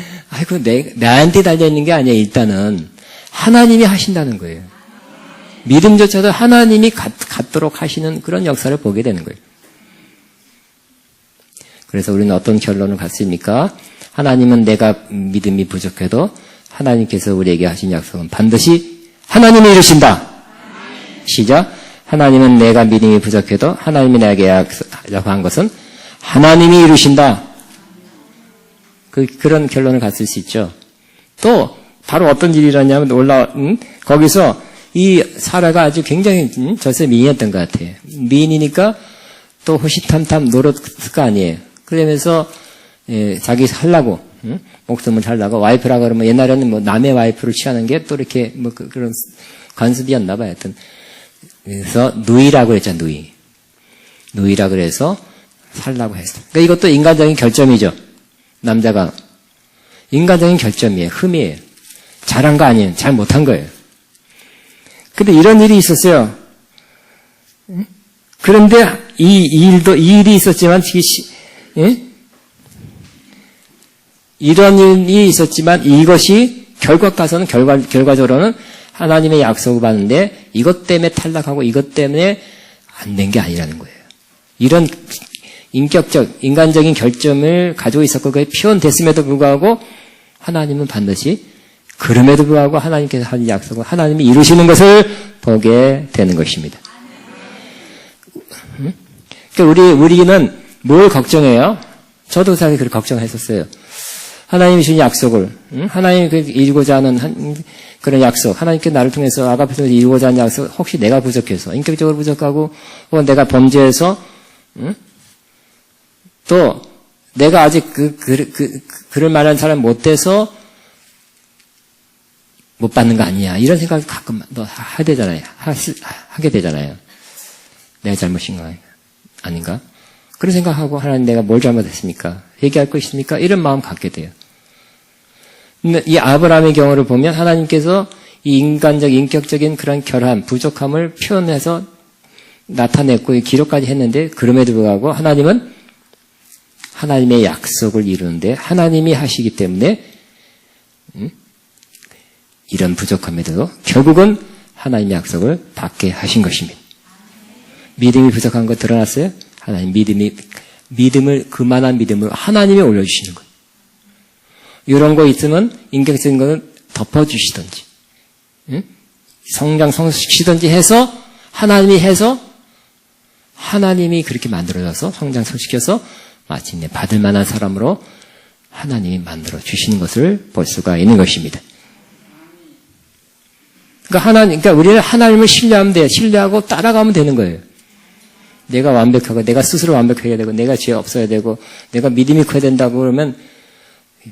나한테 달려있는 게 아니에요. 일단은 하나님이 하신다는 거예요. 믿음조차도 하나님이 갖도록 하시는 그런 역사를 보게 되는 거예요. 그래서 우리는 어떤 결론을 갖습니까? 하나님은 내가 믿음이 부족해도 하나님께서 우리에게 하신 약속은 반드시 하나님이 이루신다. 시작. 하나님은 내가 믿음이 부족해도 하나님이 내게 약속한 것은 하나님이 이루신다. 그런 결론을 갖을 수 있죠. 또 바로 어떤 일이 일어나냐면 거기서 이 사라가 아주 굉장히 절세 미인이었던 것 같아요. 미인이니까 또 호시탐탐 노렸을 거 아니에요. 그러면서 자기 살라고 목숨을 살라고 와이프라고 그러면 옛날에는 뭐 남의 와이프를 취하는 게 또 이렇게 뭐 그런 관습이었나 봐요. 하여튼 그래서 누이라고 그랬잖아. 누이라고 그래서 살라고 했어. 그러니까 이것도 인간적인 결점이죠. 남자가 인간적인 결점이에요. 흠이에요. 잘한 거 아니에요. 잘 못한 거예요. 근데 이런 일이 있었어요. 그런데 이 일이 있었지만 이런 일이 있었지만 이것이 결과적으로는 하나님의 약속을 받는데 이것 때문에 탈락하고 이것 때문에 안 된 게 아니라는 거예요. 이런 인간적인 결점을 가지고 있었고 그게 표현됐음에도 불구하고 하나님은 반드시 그럼에도 불구하고 하나님께서 하신 약속을 하나님이 이루시는 것을 보게 되는 것입니다. 그러니까 우리는 뭘 걱정해요? 저도 사실 그렇게 걱정했었어요. 하나님이 주신 약속을, 하나님이 이루고자 하는 그런 약속, 하나님께 나를 통해서 아가페에서 이루고자 하는 약속, 혹시 내가 부족해서, 인격적으로 부족하고, 혹은 내가 범죄해서, 또 내가 아직 그럴 만한 사람 못 돼서 못 받는 거 아니야. 이런 생각을 가끔 하게 되잖아요. 하게 되잖아요. 내 잘못인가? 아닌가? 그런 생각하고 하나님 내가 뭘 잘못했습니까? 회개할 거 있습니까? 이런 마음 갖게 돼요. 근데 이 아브라함의 경우를 보면 하나님께서 이 인간적, 인격적인 그런 결함, 부족함을 표현해서 나타냈고 기록까지 했는데 그럼에도 불구하고 하나님은 하나님의 약속을 이루는데 하나님이 하시기 때문에 이런 부족함에도 결국은 하나님의 약속을 받게 하신 것입니다. 믿음이 부족한 거 드러났어요? 하나님 믿음을 그만한 믿음을 하나님이 올려주시는 거예요. 이런 거 있으면 인격적인 거는 덮어주시든지 성장시키든지 해서 하나님이 그렇게 만들어져서 성장시켜서 마침내 받을 만한 사람으로 하나님이 만들어 주시는 것을 볼 수가 있는 것입니다. 그러니까 우리는 하나님을 신뢰하면 돼요. 신뢰하고 따라가면 되는 거예요. 내가 완벽하고, 내가 스스로 완벽해야 되고, 내가 죄 없어야 되고, 내가 믿음이 커야 된다고 그러면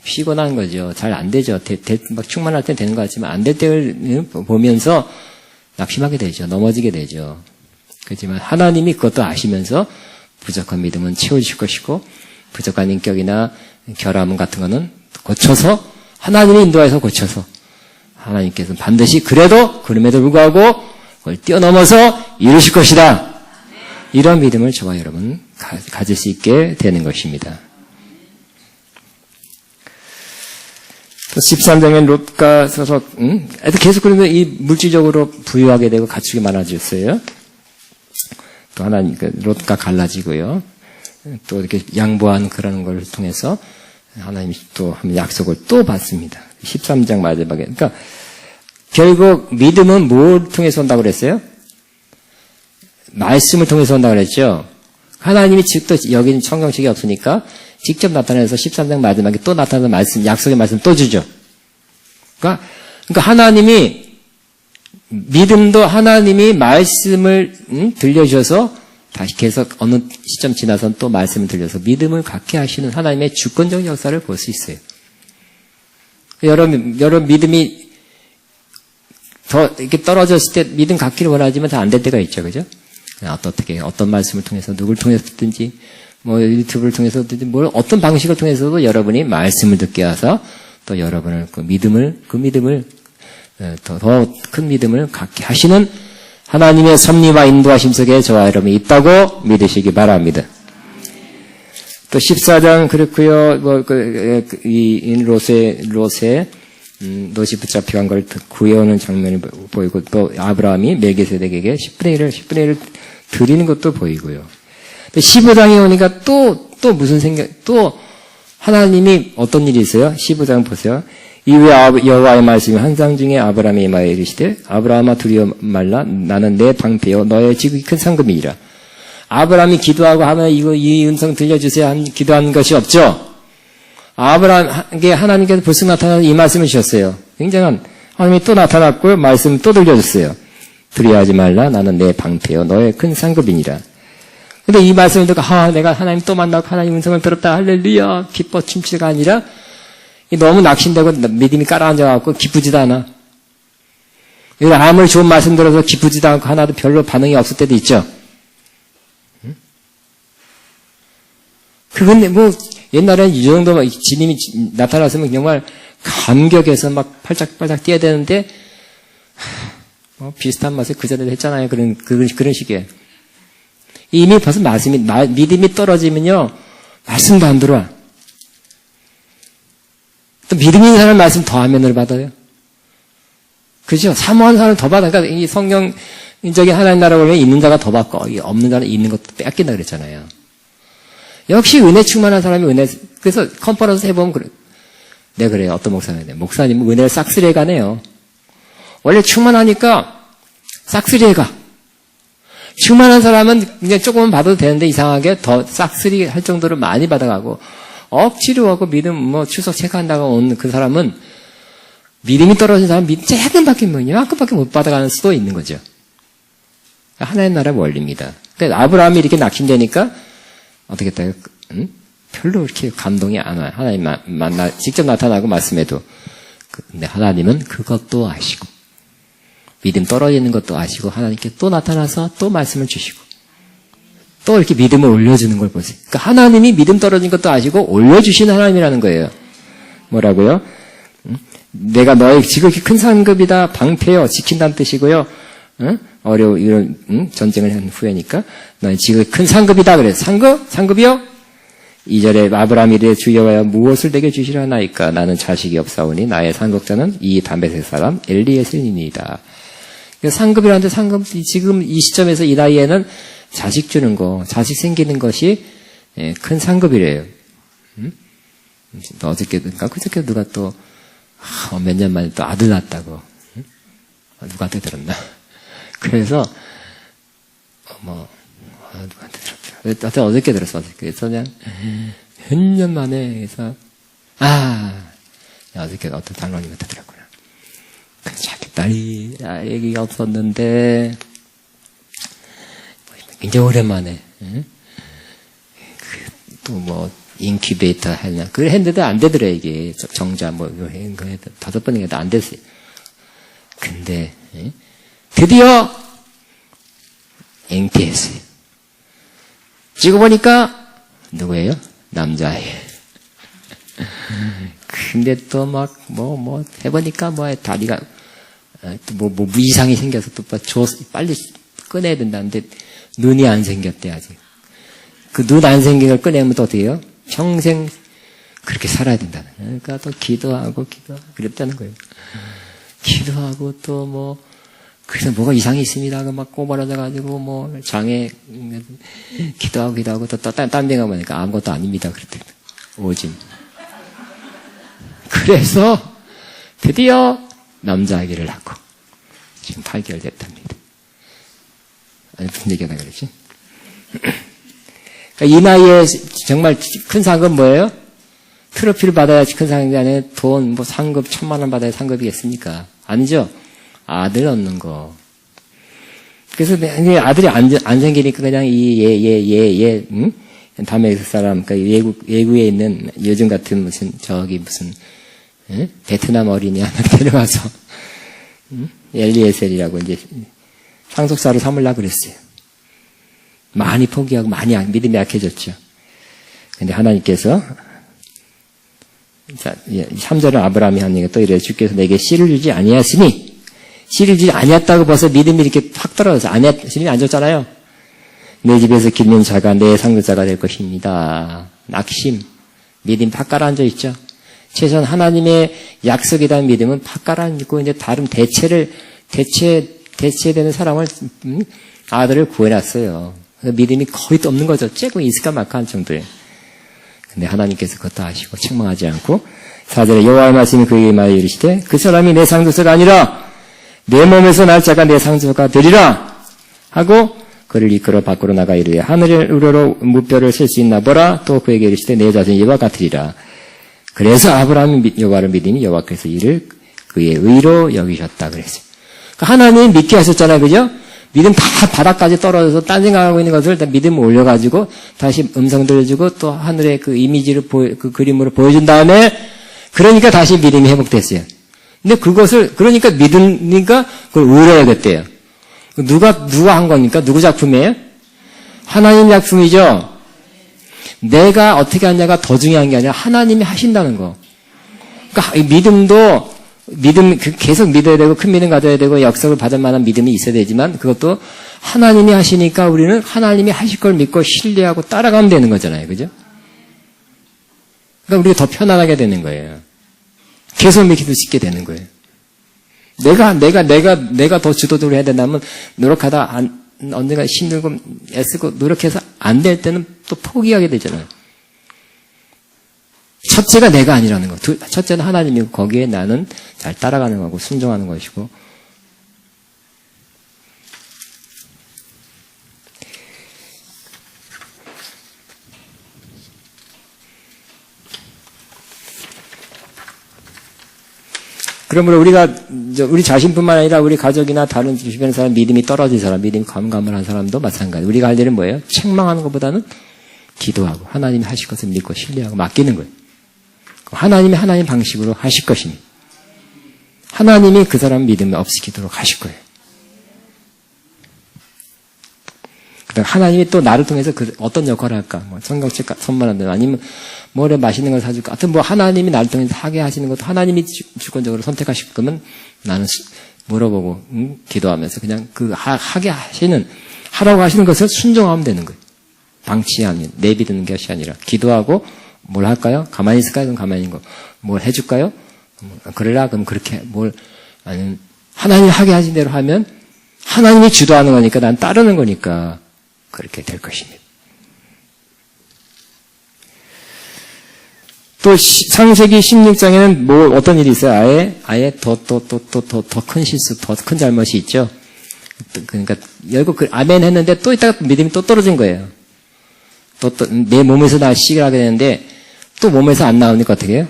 피곤한 거죠. 잘 안 되죠. 막 충만할 때 되는 것 같지만 안 될 때를 보면서 낙심하게 되죠. 넘어지게 되죠. 그렇지만 하나님이 그것도 아시면서 부족한 믿음은 채워주실 것이고 부족한 인격이나 결함 같은 거는 고쳐서 하나님이 인도해서 고쳐서 하나님께서는 반드시 그럼에도 불구하고 그걸 뛰어넘어서 이루실 것이다. 이런 믿음을 저와 여러분 가질 수 있게 되는 것입니다. 또 13장에 롯가 서서 계속 그러면 이 물질적으로 부유하게 되고 가축이 많아졌어요. 또 하나님 롯가 갈라지고요. 또 이렇게 양보한 그런 걸 통해서 하나님이 또 약속을 또 받습니다. 13장 마지막에. 그러니까 결국 믿음은 뭘 통해서 온다고 그랬어요? 말씀을 통해서 온다고 그랬죠. 하나님이 직접 여기는 성경책이 없으니까 직접 나타내서 13장 마지막에 또 나타나는 말씀, 약속의 말씀 또 주죠. 그러니까 하나님이 믿음도 하나님이 말씀을 들려주셔서 다시 계속 어느 시점 지나선 또 말씀을 들려서 믿음을 갖게 하시는 하나님의 주권적 역사를 볼 수 있어요. 여러분 믿음이 더 이렇게 떨어졌을 때 믿음 갖기를 원하지만 다 안 될 때가 있죠, 그죠? 어떤 말씀을 통해서 누구를 통해서든지 뭐 유튜브를 통해서든지 어떤 방식을 통해서도 여러분이 말씀을 듣게 하서 또 여러분을 그 믿음을 더 큰 믿음을 갖게 하시는 하나님의 섭리와 인도하심 속에 저와 여러분이 있다고 믿으시기 바랍니다. 또 14장 그렇고요. 롯이 붙잡혀간 걸 구해오는 장면이 보이고 또 아브라함이 멜기세덱에게 10분의 1을 드리는 것도 보이고요. 15장에 오니까 또 무슨 또 하나님이 어떤 일이 있어요? 15장 보세요. 이후에 여호와의 말씀이 환상 중에 아브라함에 임하여 이르시되 아브라함아 두려워 말라 나는 내 방패요 너의 지극히 큰 상급이니라. 아브라함이 기도하고 하면 이 음성 들려주세요 기도한 것이 없죠. 아브라함에게 하나님께서 불쑥 나타나서 이 말씀을 주셨어요. 굉장한 하나님이 또 나타났고 말씀 또 들려줬어요. 두려워하지 말라 나는 내 방패요 너의 큰 상급이니라. 근데 이 말씀을 듣고 내가 하나님 또 만나고 하나님 음성을 들었다 할렐루야 기뻐 춤추가 아니라 너무 낙심되고 믿음이 깔아앉아갖고 기쁘지도 않아. 아무리 좋은 말씀 들어서 기쁘지도 않고 하나도 별로 반응이 없을 때도 있죠. 그건데 옛날에는 이 정도 주님이 나타났으면 정말 감격해서 막 팔짝팔짝 뛰어야 되는데 비슷한 말을 그전에도 했잖아요. 그런 식이에요. 이미 벌써 믿음이 떨어지면요 말씀도 안 들어와. 또 믿음 있는 사람 말씀 더 하면을 받아요. 그죠? 사모하는 사람을 더 받아. 그러니까 이 성경적인 하나님 나라 보면 있는 자가 더 받고 없는 자는 있는 것도 뺏긴다 그랬잖아요. 역시 은혜 충만한 사람이 그래서 컨퍼런스 해보면 그래. 네, 그래요. 어떤 목사님은 은혜를 싹쓸이해 가네요. 원래 충만하니까 싹쓸이해 가. 충만한 사람은 그냥 조금만 받아도 되는데 이상하게 더 싹쓸이 할 정도로 많이 받아가고 억지로 하고 믿음 추석 체크한다고 온 그 사람은 믿음이 떨어진 사람은 믿음 조금밖에 이만큼밖에 못 받아가는 수도 있는 거죠. 하나님 나라의 원리입니다. 근데 아브라함이 이렇게 낙심되니까 어떻게 했다요? 별로 그렇게 감동이 안 와요. 하나님 직접 나타나고 말씀해도. 근데 하나님은 그것도 아시고, 믿음 떨어지는 것도 아시고, 하나님께 또 나타나서 또 말씀을 주시고, 또 이렇게 믿음을 올려주는 걸 보세요. 그러니까 하나님이 믿음 떨어진 것도 아시고, 올려주시는 하나님이라는 거예요. 뭐라고요? 내가 너의 지극히 큰 상급이다, 방패여, 지킨다는 뜻이고요. 이런 전쟁을 한 후에니까, 너의 지극히 큰 상급이다. 그래서 상급이요? 2절에 아브라함이 이르되 주여와 무엇을 내게 주시려 하나이까 나는 자식이 없사오니 나의 상급자는 이 다메섹 사람 엘리에셀이니이다. 상급이라는데 상급 지금 이 시점에서 이 나이에는 자식 주는 거, 자식 생기는 것이 큰 상급이래요. 어저께인가 그저께 누가 또 몇 년 만에 또 아들 낳았다고 누구한테 들었나? 그래서 누구한테 들었더라. 하여튼 어저께 들었어. 그래서 그냥 몇 년 만에 해서 어저께 어떤 장로님한테 들었구나. 자기 딸이 애기가 없었는데 굉장히 오랜만에 또 인큐베이터 했나 그걸 했는데도 안 되더래. 이게 정자 이거 5번인가 안 됐어요. 근데 드디어 앵티했어요. 찍어보니까 누구예요? 남자예요. 근데 또 해보니까 다리가 이상이 생겨서 또 빨리 꺼내야 된다는데 눈이 안 생겼대 아직. 그 눈 안 생긴 걸 꺼내면 또 어떻게 해요? 평생 그렇게 살아야 된다는. 그러니까 또 기도하고 그랬다는 거예요. 기도하고 또 그래서 뭐가 이상이 있습니다. 막 꼬부라져가지고 장애 기도하고 또 딴 데 가보니까 아무것도 아닙니다. 그랬더니 오줌. 그래서 드디어 남자아기를 낳고 지금 8개월 됐답니다. 아니 무슨 얘기하다 그랬지? 그러니까 이 나이에 정말 큰 상급 뭐예요? 트로피를 받아야 큰 상급이 아니라 돈 상급 1,000만 원 받아야 상급이겠습니까? 아니죠? 아들 얻는 거. 그래서 아들이 안 생기니까 그냥 다메섹 사람, 그러니까 외국에 있는 요즘 같은 베트남 어린이 하나 데려와서, 엘리에셀이라고 이제 상속사로 삼으려고 그랬어요. 많이 포기하고 많이 믿음이 약해졌죠. 근데 하나님께서, 3절은 아브라함이 한 얘기가 또 이래요. 주께서 내게 씨를 주지 아니하시니, 씨를 주지 아니했다고 벌써 믿음이 이렇게 확 떨어져서 씨를 안 줬잖아요. 내 집에서 기르는 자가 내 상급자가 될 것입니다. 낙심, 믿음 팍 가라앉아 있죠. 최소한 하나님의 약속이라는 믿음은 팍 가라앉고 이제 다른 대체되는 사람을 아들을 구해놨어요. 믿음이 거의 또 없는 거죠. 쬐고 있을까 말까 한 정도에. 근데 하나님께서 그것도 아시고 책망하지 않고 4절에 여호와의 말씀이 그에게 말하여 이르시되 그 사람이 내 상속자가 아니라 내 몸에서 날 자가 내 상속자가 되리라 하고 그를 이끌어 밖으로 나가 이르되 하늘을 우러러 무뼈를 셀 수 있나 보라. 또 그에게 이르시되 내 자손이 이와 같으리라. 그래서 아브라함이 여호와를 믿으니 여호와께서 이를 그의 의로 여기셨다 그랬어요. 그러니까 하나님 믿게 하셨잖아요. 그죠? 믿음 다 바닥까지 떨어져서 딴 생각하고 있는 것을 다 믿음을 올려가지고 다시 음성 들려주고 또 하늘의 그 이미지를 그 그림으로 보여준 다음에 그러니까 다시 믿음이 회복됐어요. 근데 그러니까 믿으니까 그걸 의뢰하겠대요. 누가 한 겁니까? 누구 작품이에요? 하나님 작품이죠? 내가 어떻게 하냐가 더 중요한 게 아니라 하나님이 하신다는 거. 그러니까 믿음, 계속 믿어야 되고, 큰 믿음 가져야 되고, 역석을 받을 만한 믿음이 있어야 되지만, 그것도 하나님이 하시니까 우리는 하나님이 하실 걸 믿고 신뢰하고 따라가면 되는 거잖아요. 그죠? 그러니까 우리가 더 편안하게 되는 거예요. 계속 믿기도 쉽게 되는 거예요. 내가 더 주도적으로 해야 된다면, 노력하다 언젠가 힘들고 애쓰고 노력해서 안 될 때는 또 포기하게 되잖아요. 첫째가 내가 아니라는 거. 첫째는 하나님이고 거기에 나는 잘 따라가는 거고 순종하는 것이고. 그러므로 우리 자신뿐만 아니라 우리 가족이나 다른 주변 사람 믿음이 떨어진 사람, 믿음이 가물가물한 사람도 마찬가지. 우리가 할 일은 뭐예요? 책망하는 것보다는 기도하고 하나님이 하실 것을 믿고 신뢰하고 맡기는 거예요. 하나님이 하나님 방식으로 하실 것입니다. 하나님이 그 사람 믿음을 업시키도록 하실 거예요. 그다음 하나님이 또 나를 통해서 어떤 역할을 할까? 뭐 성경책 선물한다, 아니면 뭐래 맛있는 걸 사줄까? 하여튼 뭐 하나님이 나를 통해서 하게 하시는 것도 하나님이 주권적으로 선택하실 거면 나는 물어보고 기도하면서 그냥 하게 하시는 하라고 하시는 것을 순종하면 되는 거예요. 방치 아닌 내비두는 것이 아니라 기도하고 뭘 할까요? 가만히 있을까요? 그럼 가만히 있는 거. 뭘 해줄까요? 그래라 그럼 그렇게 아니면 하나님이 하게 하신 대로 하면 하나님이 주도하는 거니까 난 따르는 거니까 그렇게 될 것입니다. 또 창세기 16장에는 뭐 어떤 일이 있어요? 아예 더 큰 실수, 더 큰 잘못이 있죠. 그러니까 결국 아멘 했는데 또 이따가 믿음이 또 떨어진 거예요. 또 내 몸에서 나시기를 하게 되는데 또 몸에서 안 나오니까 어떻게 해요?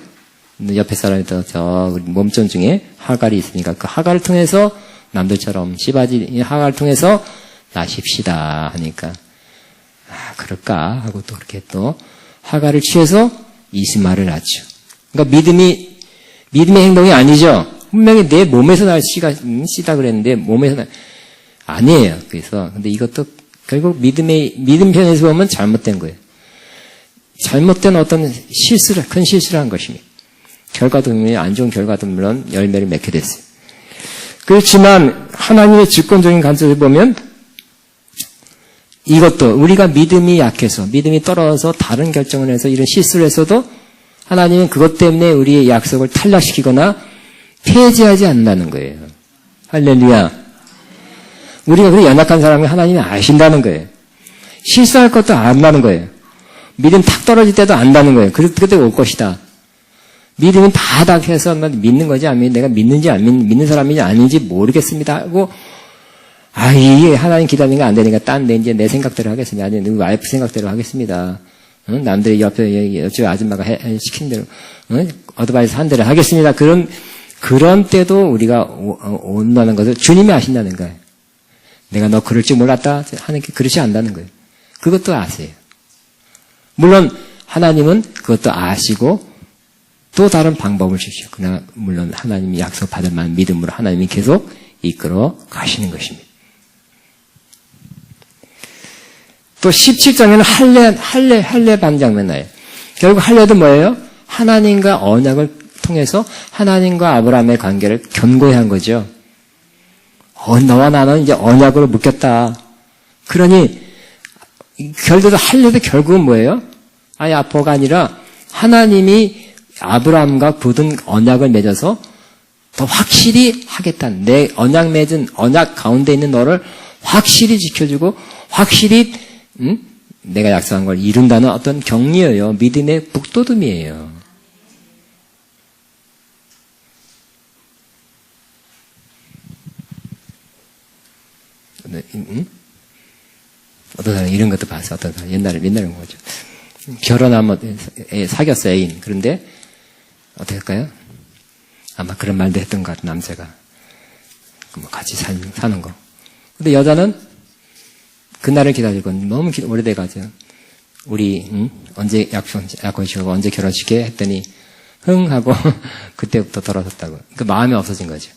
옆에 사람이 저 몸전 중에 하갈이 있으니까 그 하갈을 통해서 남들처럼 시바지 하갈을 통해서 나십시다 하니까 그럴까 하고 또 그렇게 또 하갈을 취해서 이스마를 낳죠. 그러니까 믿음의 행동이 아니죠. 분명히 내 몸에서 날 씨다 그랬는데 몸에서 아니에요. 그래서 근데 이것도 결국 믿음 편에서 보면 잘못된 거예요. 잘못된 어떤 큰 실수를 한 것입니다. 결과도 안 좋은 결과도 물론 열매를 맺게 됐어요. 그렇지만 하나님의 주권적인 관점에서 보면 이것도 우리가 믿음이 약해서 믿음이 떨어져서 다른 결정을 해서 이런 실수를 했어도 하나님은 그것 때문에 우리의 약속을 탈락시키거나 폐지하지 않는다는 거예요. 할렐루야. 우리가 그렇게 연약한 사람을 하나님이 아신다는 거예요. 실수할 것도 안다는 거예요. 믿음 탁 떨어질 때도 안다는 거예요. 그때 올 것이다. 믿음은 다 해서 믿는 거지 아니면 내가 믿는지 안 믿는 사람인지 아닌지 모르겠습니다 하고 이게 하나님 기다리는 게 안 되니까 딴 데 이제 내 생각대로 하겠습니다. 아니 우리 와이프 생각대로 하겠습니다. 남들이 옆에 아줌마가 시킨 대로 어드바이스 한 대로 하겠습니다. 그런 때도 우리가 온다는 것을 주님이 아신다는 거예요. 내가 너 그럴 줄 몰랐다 하는 게 그렇지 않다는 거예요. 그것도 아세요. 물론 하나님은 그것도 아시고 또 다른 방법을 주시오. 그러나 물론 하나님이 약속받을 만한 믿음으로 하나님이 계속 이끌어 가시는 것입니다. 또 17장에는 할례 반장면 나요. 결국 할례도 뭐예요? 하나님과 언약을 통해서 하나님과 아브라함의 관계를 견고히 한 거죠. 너와 나는 이제 언약으로 묶였다. 그러니 할례도 결국은 뭐예요? 아포가 아니라 하나님이 아브라함과 굳은 언약을 맺어서 더 확실히 하겠다는 내 언약 맺은 언약 가운데 있는 너를 확실히 지켜주고 확실히 내가 약속한 걸 이룬다는 어떤 격려예요. 믿음의 북돋움이에요. 어떤 사람 이런 것도 봤어. 어떤 사람 옛날에 뭐죠. 결혼하면 사귀었어 애인. 그런데 어떻게 할까요? 아마 그런 말도 했던 것 같은 남자가 같이 사는 거. 근데 여자는 그날을 기다리고 너무 오래돼가지고 우리 언제 약혼식하고 언제 결혼식해 했더니 하고 그때부터 돌아섰다고. 그 마음이 없어진 거죠.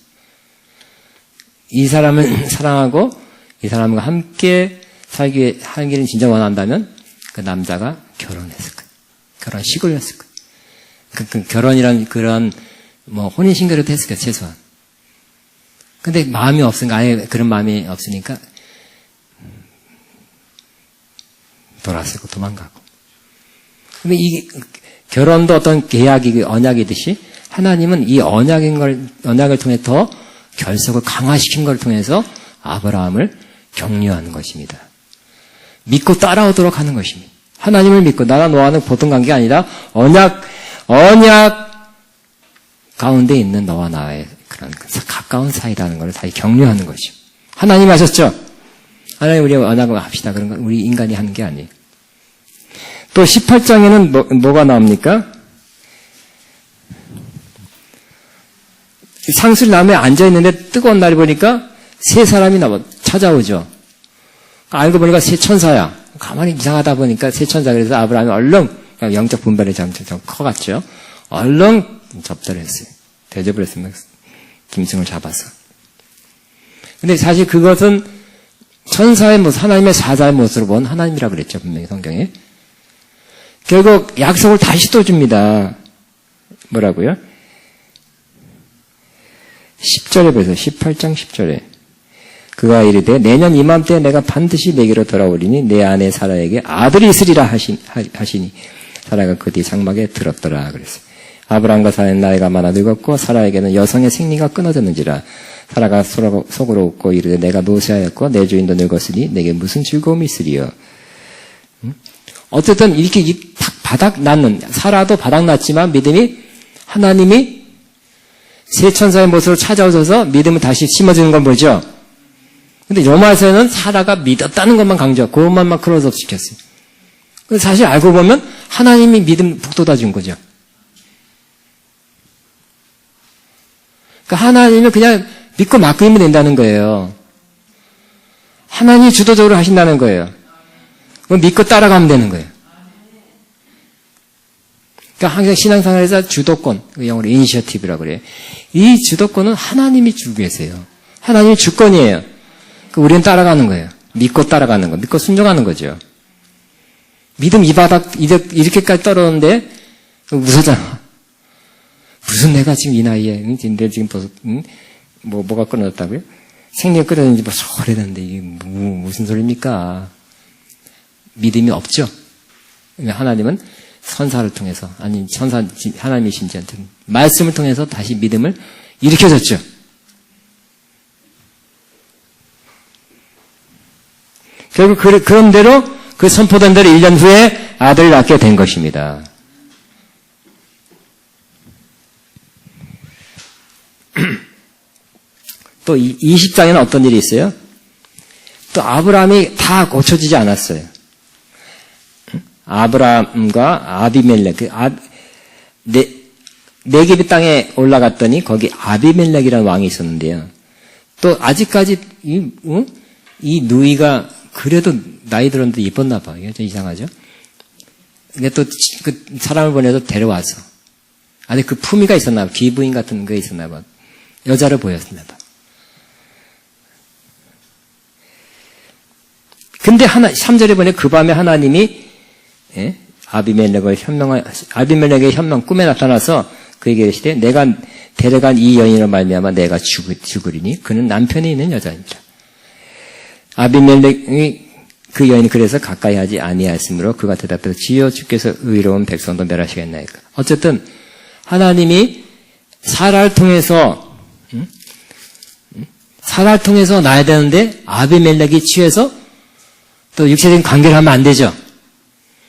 이 사람을 사랑하고 이 사람과 함께 살기를 진짜 원한다면 그 남자가 결혼했을 거예요. 결혼식을 했을 거예요. 그 결혼이란 그런 혼인신고라도 했을 거예요. 최소한. 근데 마음이 없으니까 아예 그런 마음이 없으니까 돌아서고 도망가고. 근데 이 결혼도 어떤 계약이 언약이듯이 하나님은 이 언약을 통해 더 결속을 강화시킨 걸 통해서 아브라함을 격려하는 것입니다. 믿고 따라오도록 하는 것입니다. 하나님을 믿고 나와 너와는 보통 관계가 아니라 언약 가운데 있는 너와 나의 그런 가까운 사이라는 것을 다시 격려하는 것이죠. 하나님 하셨죠? 하나님 우리 언약을 합시다. 그런 건 우리 인간이 하는 게 아니에요. 또 18장에는 뭐가 나옵니까? 상술나무에 앉아있는데 뜨거운 날이 보니까 세 사람이 찾아오죠. 알고 보니까 세 천사야. 가만히 이상하다 보니까 세 천사 그래서 아브라함이 얼른 영적 분별이 좀 커갔죠. 얼른 접대를 했어요. 대접을 했으면 짐승을 잡아서. 근데 사실 그것은 천사의 모습, 하나님의 사자의 모습으로 본 하나님이라고 그랬죠. 분명히 성경에. 결국 약속을 다시 또 줍니다. 뭐라고요? 10절에 보세요. 18장 10절에. 그가 이르되 내년 이맘때 내가 반드시 내게로 돌아오리니 내 아내 사라에게 아들이 있으리라 하시니 사라가 그 뒤 장막에 들었더라 그랬어요. 아브라함과 사라는 나이가 많아 늙었고 사라에게는 여성의 생리가 끊어졌는지라. 사라가 속으로 웃고 이르되 내가 노쇠하였고 내 주인도 늙었으니 내게 무슨 즐거움이 있으리요. 어쨌든 이렇게 바닥 났는, 사라도 바닥 났지만 믿음이, 하나님이 세 천사의 모습으로 찾아오셔서 믿음을 다시 심어주는 건 뭐죠? 근데 로마서에는 사라가 믿었다는 것만 강조하고 그것만 클로즈업 시켰어요. 근데 사실 알고 보면 하나님이 믿음 북돋아 준 거죠. 그러니까 하나님을 그냥 믿고 맡기면 된다는 거예요. 하나님이 주도적으로 하신다는 거예요. 그럼 믿고 따라가면 되는 거예요. 그러니까 항상 신앙생활에서 주도권, 영어로 이니셔티브라고 그래요. 이 주도권은 하나님이 주고 계세요. 하나님이 주권이에요. 그러니까 우리는 따라가는 거예요. 믿고 따라가는 거, 믿고 순종하는 거죠. 믿음 이 바닥 이렇게까지 떨어졌는데 무서잖아. 무슨 내가 지금 이 나이에 내 지금 벌써 뭐가 끊어졌다고요? 생리가 끊어졌는지 벌써 오래됐는데 이게 무슨 소리입니까? 믿음이 없죠. 하나님은 선사를 통해서 아니 천사 하나님이신지 말씀을 통해서 다시 믿음을 일으켜줬죠. 결국 그런 대로 그 선포된 대로 1년 후에 아들을 낳게 된 것입니다. 또 20장에는 어떤 일이 있어요? 또 아브라함이 다 고쳐지지 않았어요. 아브라함과 아비멜렉, 네게브 땅에 올라갔더니 거기 아비멜렉이라는 왕이 있었는데요. 또 아직까지 이 누이가 그래도 나이 들었는데 이뻤나 봐. 이게 좀 이상하죠? 근데 또 그 사람을 보내서 데려와서 아니 그 품위가 있었나 봐. 귀부인 같은 게 있었나 봐. 여자를 보였나 봐. 근데 3절에 보니 그 밤에 하나님이 아비멜렉의 현명 꿈에 나타나서 그에게 이르시되 내가 데려간 이 여인으로 말미암아 내가 죽으리니 그는 남편이 있는 여자입니다. 아비멜렉이 그 여인이 그래서 가까이 하지 아니하였으므로 그가 대답해서 주여 주께서 의로운 백성도 멸하시겠나이까. 어쨌든 하나님이 사라를 통해서 낳아야 되는데 아비멜렉이 취해서 또 육체적인 관계를 하면 안 되죠.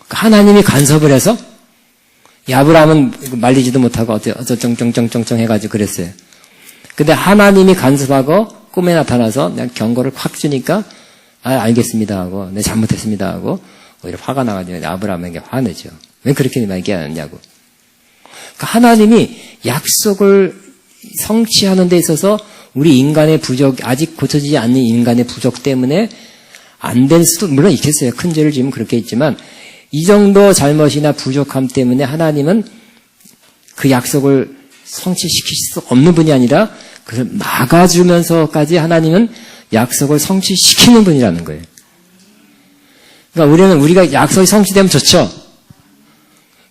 하나님이 간섭을 해서 아브라함은 말리지도 못하고 어쩌쩡쩡쩡쩡 해가지고 그랬어요. 근데 하나님이 간섭하고 꿈에 나타나서 그냥 경고를 확 주니까 알겠습니다 하고 네 잘못했습니다 하고 오히려 화가 나가지고 아브라함에게 화내죠. 왜 그렇게 얘기하느냐고. 그러니까 하나님이 약속을 성취하는 데 있어서 우리 인간의 부족, 아직 고쳐지지 않는 인간의 부족 때문에 안 될 수도 물론 있겠어요. 큰 죄를 지으면 그렇게 있지만 이 정도 잘못이나 부족함 때문에 하나님은 그 약속을 성취시킬 수 없는 분이 아니라 그걸 막아주면서까지 하나님은 약속을 성취시키는 분이라는 거예요. 그러니까 우리가 약속이 성취되면 좋죠.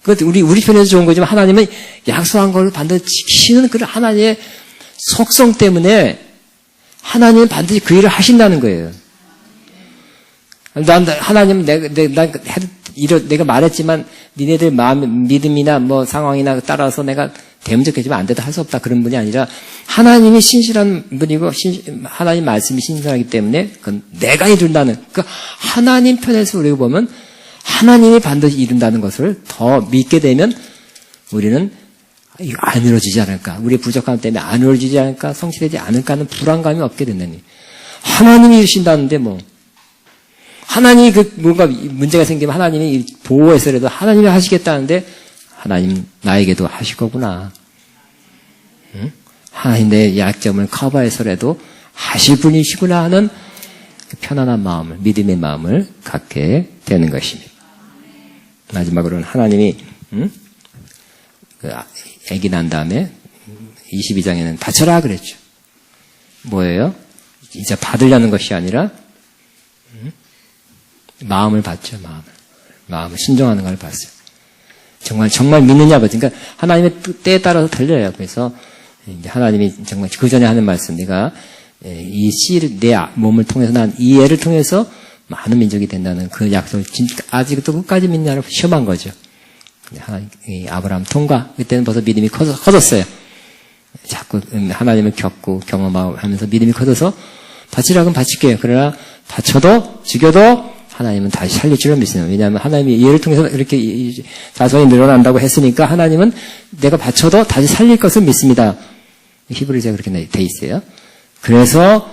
그것도 우리 편에서 좋은 거지만 하나님은 약속한 걸 반드시 지키는 그 하나님의 속성 때문에 하나님은 반드시 그 일을 하신다는 거예요. 하나님 내가 말했지만 니네들 마음 믿음이나 뭐 상황이나 따라서 내가 대문적해지면 안 되다 할 수 없다 그런 분이 아니라 하나님이 신실한 분이고 하나님 말씀이 신실하기 때문에 그건 내가 이룬다는 그러니까 하나님 편에서 우리가 보면 하나님이 반드시 이룬다는 것을 더 믿게 되면 우리는 이거 안 이루어지지 않을까 우리의 부족함 때문에 안 이루어지지 않을까 성취되지 않을까 하는 불안감이 없게 된다니 하나님이 이루신다는데 뭐 하나님이 뭔가 문제가 생기면 하나님이 보호해서라도 하나님이 하시겠다는데 하나님 나에게도 하실 거구나. 응? 하나님 내 약점을 커버해서라도 하실 분이시구나 하는 편안한 마음을, 믿음의 마음을 갖게 되는 것입니다. 마지막으로는 하나님이 아기 난 다음에 22장에는 바쳐라 그랬죠. 뭐예요? 이제 받으려는 것이 아니라 마음을 받죠. 마음을 순종하는 걸 봤어요. 정말 믿느냐 보죠. 그러니까 하나님의 때에 따라서 달려요. 그래서 이제 하나님이 정말 그 전에 하는 말씀, 내가 이 씨를 내 몸을 통해서 난 이 애를 통해서 많은 민족이 된다는 그 약속을 아직도 끝까지 믿냐를 시험한 거죠. 하나님, 아브라함 통과. 그때는 벌써 믿음이 커졌어요. 자꾸 하나님을 겪고 경험하면서 믿음이 커져서 바치라면 바칠게요. 그러나 바쳐도 죽여도 하나님은 다시 살릴 줄을 믿습니다. 왜냐하면 하나님이 얘를 통해서 이렇게 자손이 늘어난다고 했으니까 하나님은 내가 바쳐도 다시 살릴 것을 믿습니다. 히브리서에 그렇게 돼 있어요. 그래서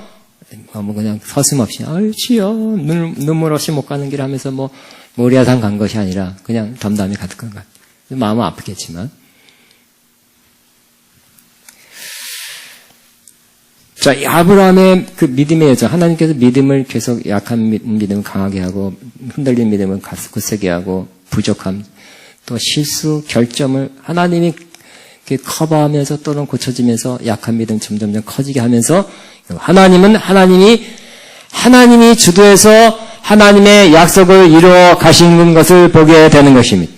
그냥 서슴없이 주여 눈물 없이 못 가는 길 하면서 모리아산 간 것이 아니라 그냥 덤담이 가득한 것. 마음은 아프겠지만. 자, 아브라함의 그 믿음의 여정, 하나님께서 믿음을 계속 약한 믿음을 강하게 하고 흔들린 믿음을 굳세게 하고 부족함, 또 실수, 결점을 하나님이 이렇게 커버하면서 또는 고쳐지면서 약한 믿음 점점점 커지게 하면서 하나님이 주도해서 하나님의 약속을 이루어 가시는 것을 보게 되는 것입니다.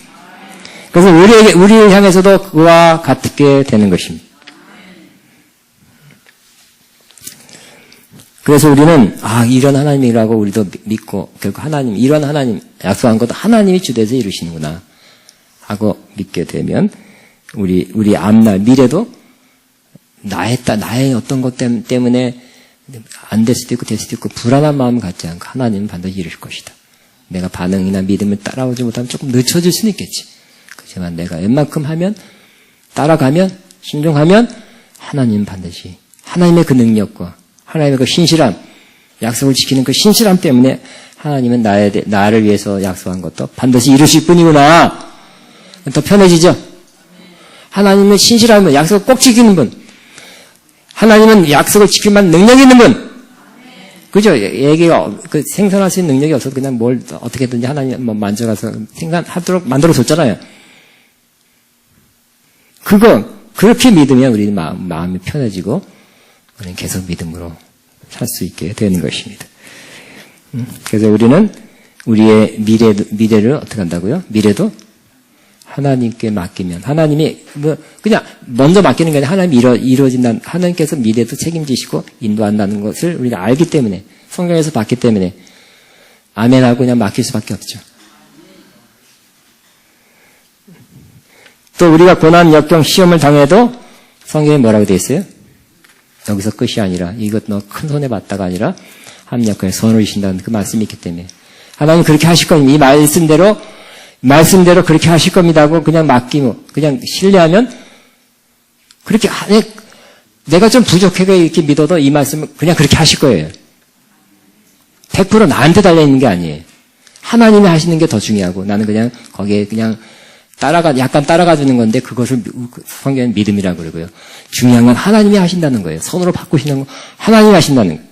그래서 우리를 향해서도 그와 같게 되는 것입니다. 그래서 우리는 이런 하나님이라고 우리도 믿고 결국 이런 하나님 약속한 것도 하나님이 주도해서 이루시는구나 하고 믿게 되면 우리 앞날 미래도 나의 어떤 것 때문에 안 될 수도 있고 될 수도 있고 불안한 마음을 갖지 않고 하나님은 반드시 이루실 것이다. 내가 반응이나 믿음을 따라오지 못하면 조금 늦춰질 수는 있겠지. 그렇지만 내가 웬만큼 하면 따라가면 순종하면 하나님은 반드시 하나님의 그 능력과 하나님의 그 신실함, 약속을 지키는 그 신실함 때문에 하나님은 나를 위해서 약속한 것도 반드시 이루실 분이구나. 더 편해지죠? 하나님은 신실함은 약속을 꼭 지키는 분. 하나님은 약속을 지킬 만한 능력이 있는 분. 그죠? 얘기가 생산할 수 있는 능력이 없어도 그냥 뭘 어떻게든지 하나님 만져가서 생산하도록 만들어줬잖아요. 그렇게 믿으면 우리 마음이 편해지고 우리는 계속 믿음으로 살 수 있게 되는 것입니다. 그래서 우리는 우리의 미래를 어떻게 한다고요? 미래도 하나님께 맡기면 하나님이 그냥 먼저 맡기는 게 아니라 하나님이 이루어진다는 하나님께서 미래도 책임지시고 인도한다는 것을 우리가 알기 때문에 성경에서 봤기 때문에 아멘하고 그냥 맡길 수밖에 없죠. 또 우리가 고난, 역경, 시험을 당해도 성경에 뭐라고 되어 있어요? 여기서 끝이 아니라 이것 너 큰 손해 봤다가 아니라 합력하여 선을 주신다는 그 말씀이 있기 때문에 하나님 그렇게 하실 겁니다. 이 말씀대로 그렇게 하실 겁니다 하고 그냥 맡기고 그냥 신뢰하면 그렇게 내가 좀 부족하게 이렇게 믿어도 이 말씀을 그냥 그렇게 하실 거예요. 100% 나한테 달려있는 게 아니에요. 하나님이 하시는 게 더 중요하고 나는 그냥 거기에 그냥 약간 따라가 주는 건데 그것을 성경은 믿음이라고 그러고요. 중요한 건 하나님이 하신다는 거예요. 손으로 바꾸시는 거 하나님이 하신다는 거예요.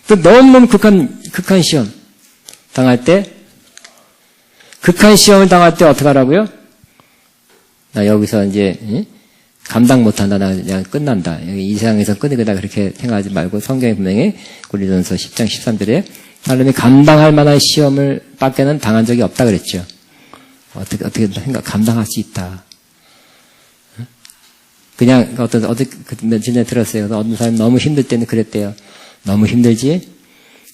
또 너무너무 극한 시험 당할 때 극한 시험을 당할 때 어떻게 하라고요? 나 여기서 이제 감당 못한다. 나 그냥 끝난다. 여기 이 세상에서 끝내겠다. 그렇게 생각하지 말고 성경에 분명히 고린도전서 10장 13절에 사람이 감당할 만한 시험을 밖에는 당한 적이 없다 그랬죠. 어떻게 감당할 수 있다. 그냥 며칠 전에 들었어요. 어떤 사람이 너무 힘들 때는 그랬대요. 너무 힘들지?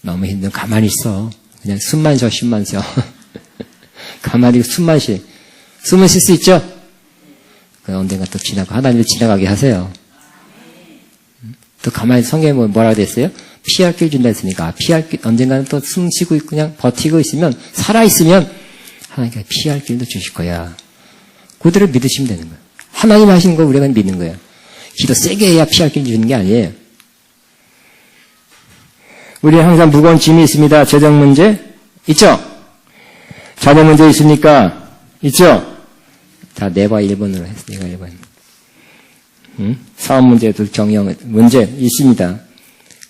너무 힘들면 가만히 있어. 그냥 숨만 쉬어. 가만히 숨만 쉬어. 숨을 쉴 수 있죠? 언젠가 또 지나고 하나님을 지나가게 하세요. 또 가만히 성경에 뭐라고 됐어요? 피할 길 준다 했으니까 언젠가는 또 숨 쉬고 있고 그냥 버티고 있으면 살아있으면 하나님께서 피할 길도 주실 거야. 그대로 믿으시면 되는 거예요. 하나님 하시는 걸 우리가 믿는 거예요. 기도 세게 해야 피할 길 주는 게 아니에요. 우리 항상 무거운 짐이 있습니다. 재정 문제 있죠? 자녀 문제 있습니까? 있죠? 다 내가 1번으로 했어. 내가 1번. 사업 문제도 경영 문제 있습니다.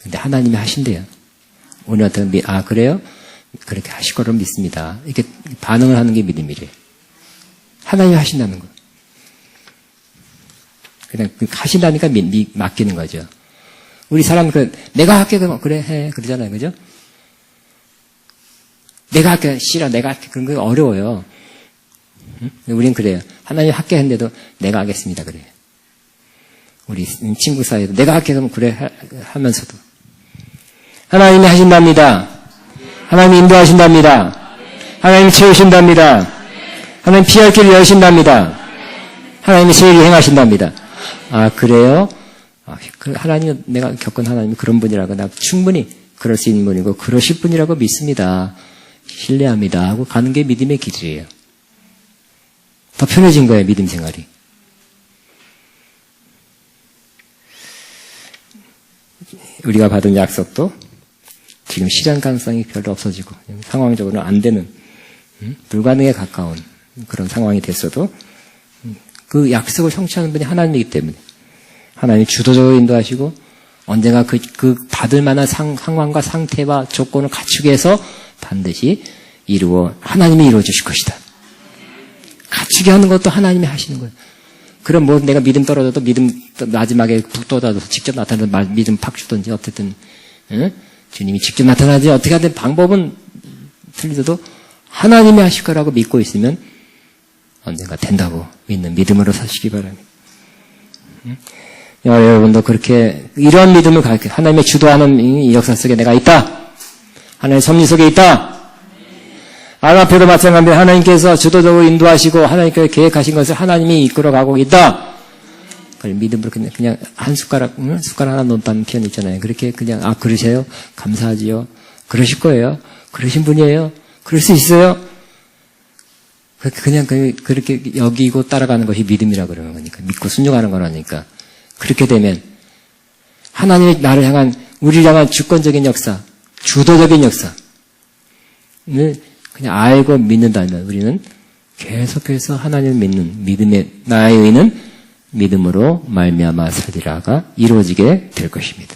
근데 하나님이 하신대요. 우리한테 그래요? 그렇게 하실 거로 믿습니다. 이렇게 반응을 하는 게 믿음이래요. 하나님이 하신다는 거. 그냥 하신다니까 맡기는 거죠. 우리 사람 내가 할게 그러면 그래 해 그러잖아요, 그죠? 내가 할게 싫어 내가 할게 그런 거 어려워요. 응? 우린 그래요. 하나님 할게 했는데도 내가 하겠습니다 그래요. 우리 친구 사이에도 내가 할게 그러면 그래 하면서도 하나님이 하신답니다. 하나님이 인도하신답니다. 하나님이 채우신답니다. 하나님 피할 길을 여신답니다. 하나님이 세일을 행하신답니다. 그래요? 하나님, 내가 겪은 하나님이 그런 분이라고, 나 충분히 그럴 수 있는 분이고, 그러실 분이라고 믿습니다. 신뢰합니다. 하고 가는 게 믿음의 길이에요. 더 편해진 거예요, 믿음 생활이. 우리가 받은 약속도 지금 실현 가능성이 별로 없어지고, 상황적으로는 안 되는, 불가능에 가까운 그런 상황이 됐어도, 그 약속을 성취하는 분이 하나님이기 때문에 하나님이 주도적으로 인도하시고 언젠가 그 받을 만한 상황과 상태와 조건을 갖추게 해서 반드시 하나님이 이루어 주실 것이다. 갖추게 하는 것도 하나님이 하시는 거예요. 그럼 내가 믿음 떨어져도 믿음 마지막에 북 돋아서 직접 나타나서 믿음 팍 주든지 어쨌든 주님이 직접 나타나지 어떻게 하든 방법은 틀리더라도 하나님이 하실 거라고 믿고 있으면 언젠가 된다고 믿는 믿음으로 사시기 바랍니다. 여러분도 그렇게 이런 믿음을 가르쳐 하나님의 주도하는 이 역사 속에 내가 있다. 하나님의 섭리 속에 있다. 아가페도 마찬가지로 하나님께서 주도적으로 인도하시고 하나님께서 계획하신 것을 하나님이 이끌어가고 있다. 그걸 믿음으로 그냥 한 숟가락 하나 놓다는 표현 있잖아요. 그렇게 그냥 그러세요? 감사하지요. 그러실 거예요. 그러신 분이에요. 그럴 수 있어요. 그냥 그렇게 여기고 따라가는 것이 믿음이라고 그러는 거니까. 믿고 순종하는 거라니까. 그렇게 되면 하나님의 나를 향한 우리를 향한 주권적인 역사, 주도적인 역사를 그냥 알고 믿는다면 우리는 계속해서 하나님을 믿는 믿음의 나의 의는 믿음으로 말미암아 살리라가 이루어지게 될 것입니다.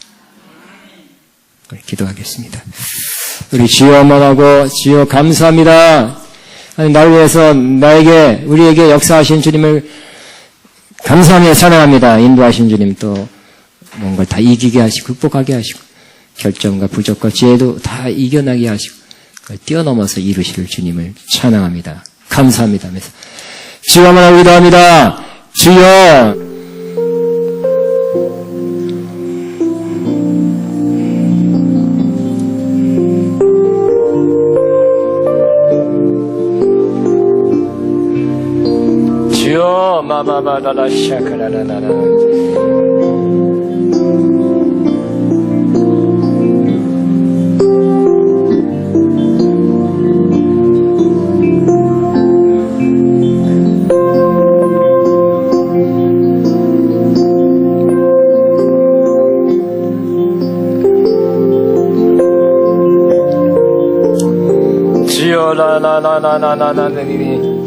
기도하겠습니다. 우리 주여 한번하고 주여 감사합니다. 나를 위해서 우리에게 역사하신 주님을 감사하며 찬양합니다. 인도하신 주님 또 뭔가를 다 이기게 하시고 극복하게 하시고 결정과 부족과 지혜도 다 이겨나게 하시고 그걸 뛰어넘어서 이루실 주님을 찬양합니다. 감사합니다 하면서 주여 한번 기도합니다. 주여 주여 마바바라라 샤카라라라라 주여 라라라라라라라라리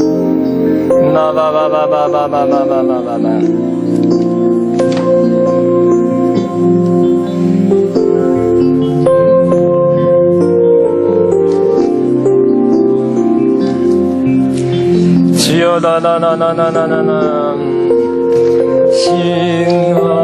마바바바바바바바바바바바 주여 나나나나나나나 신화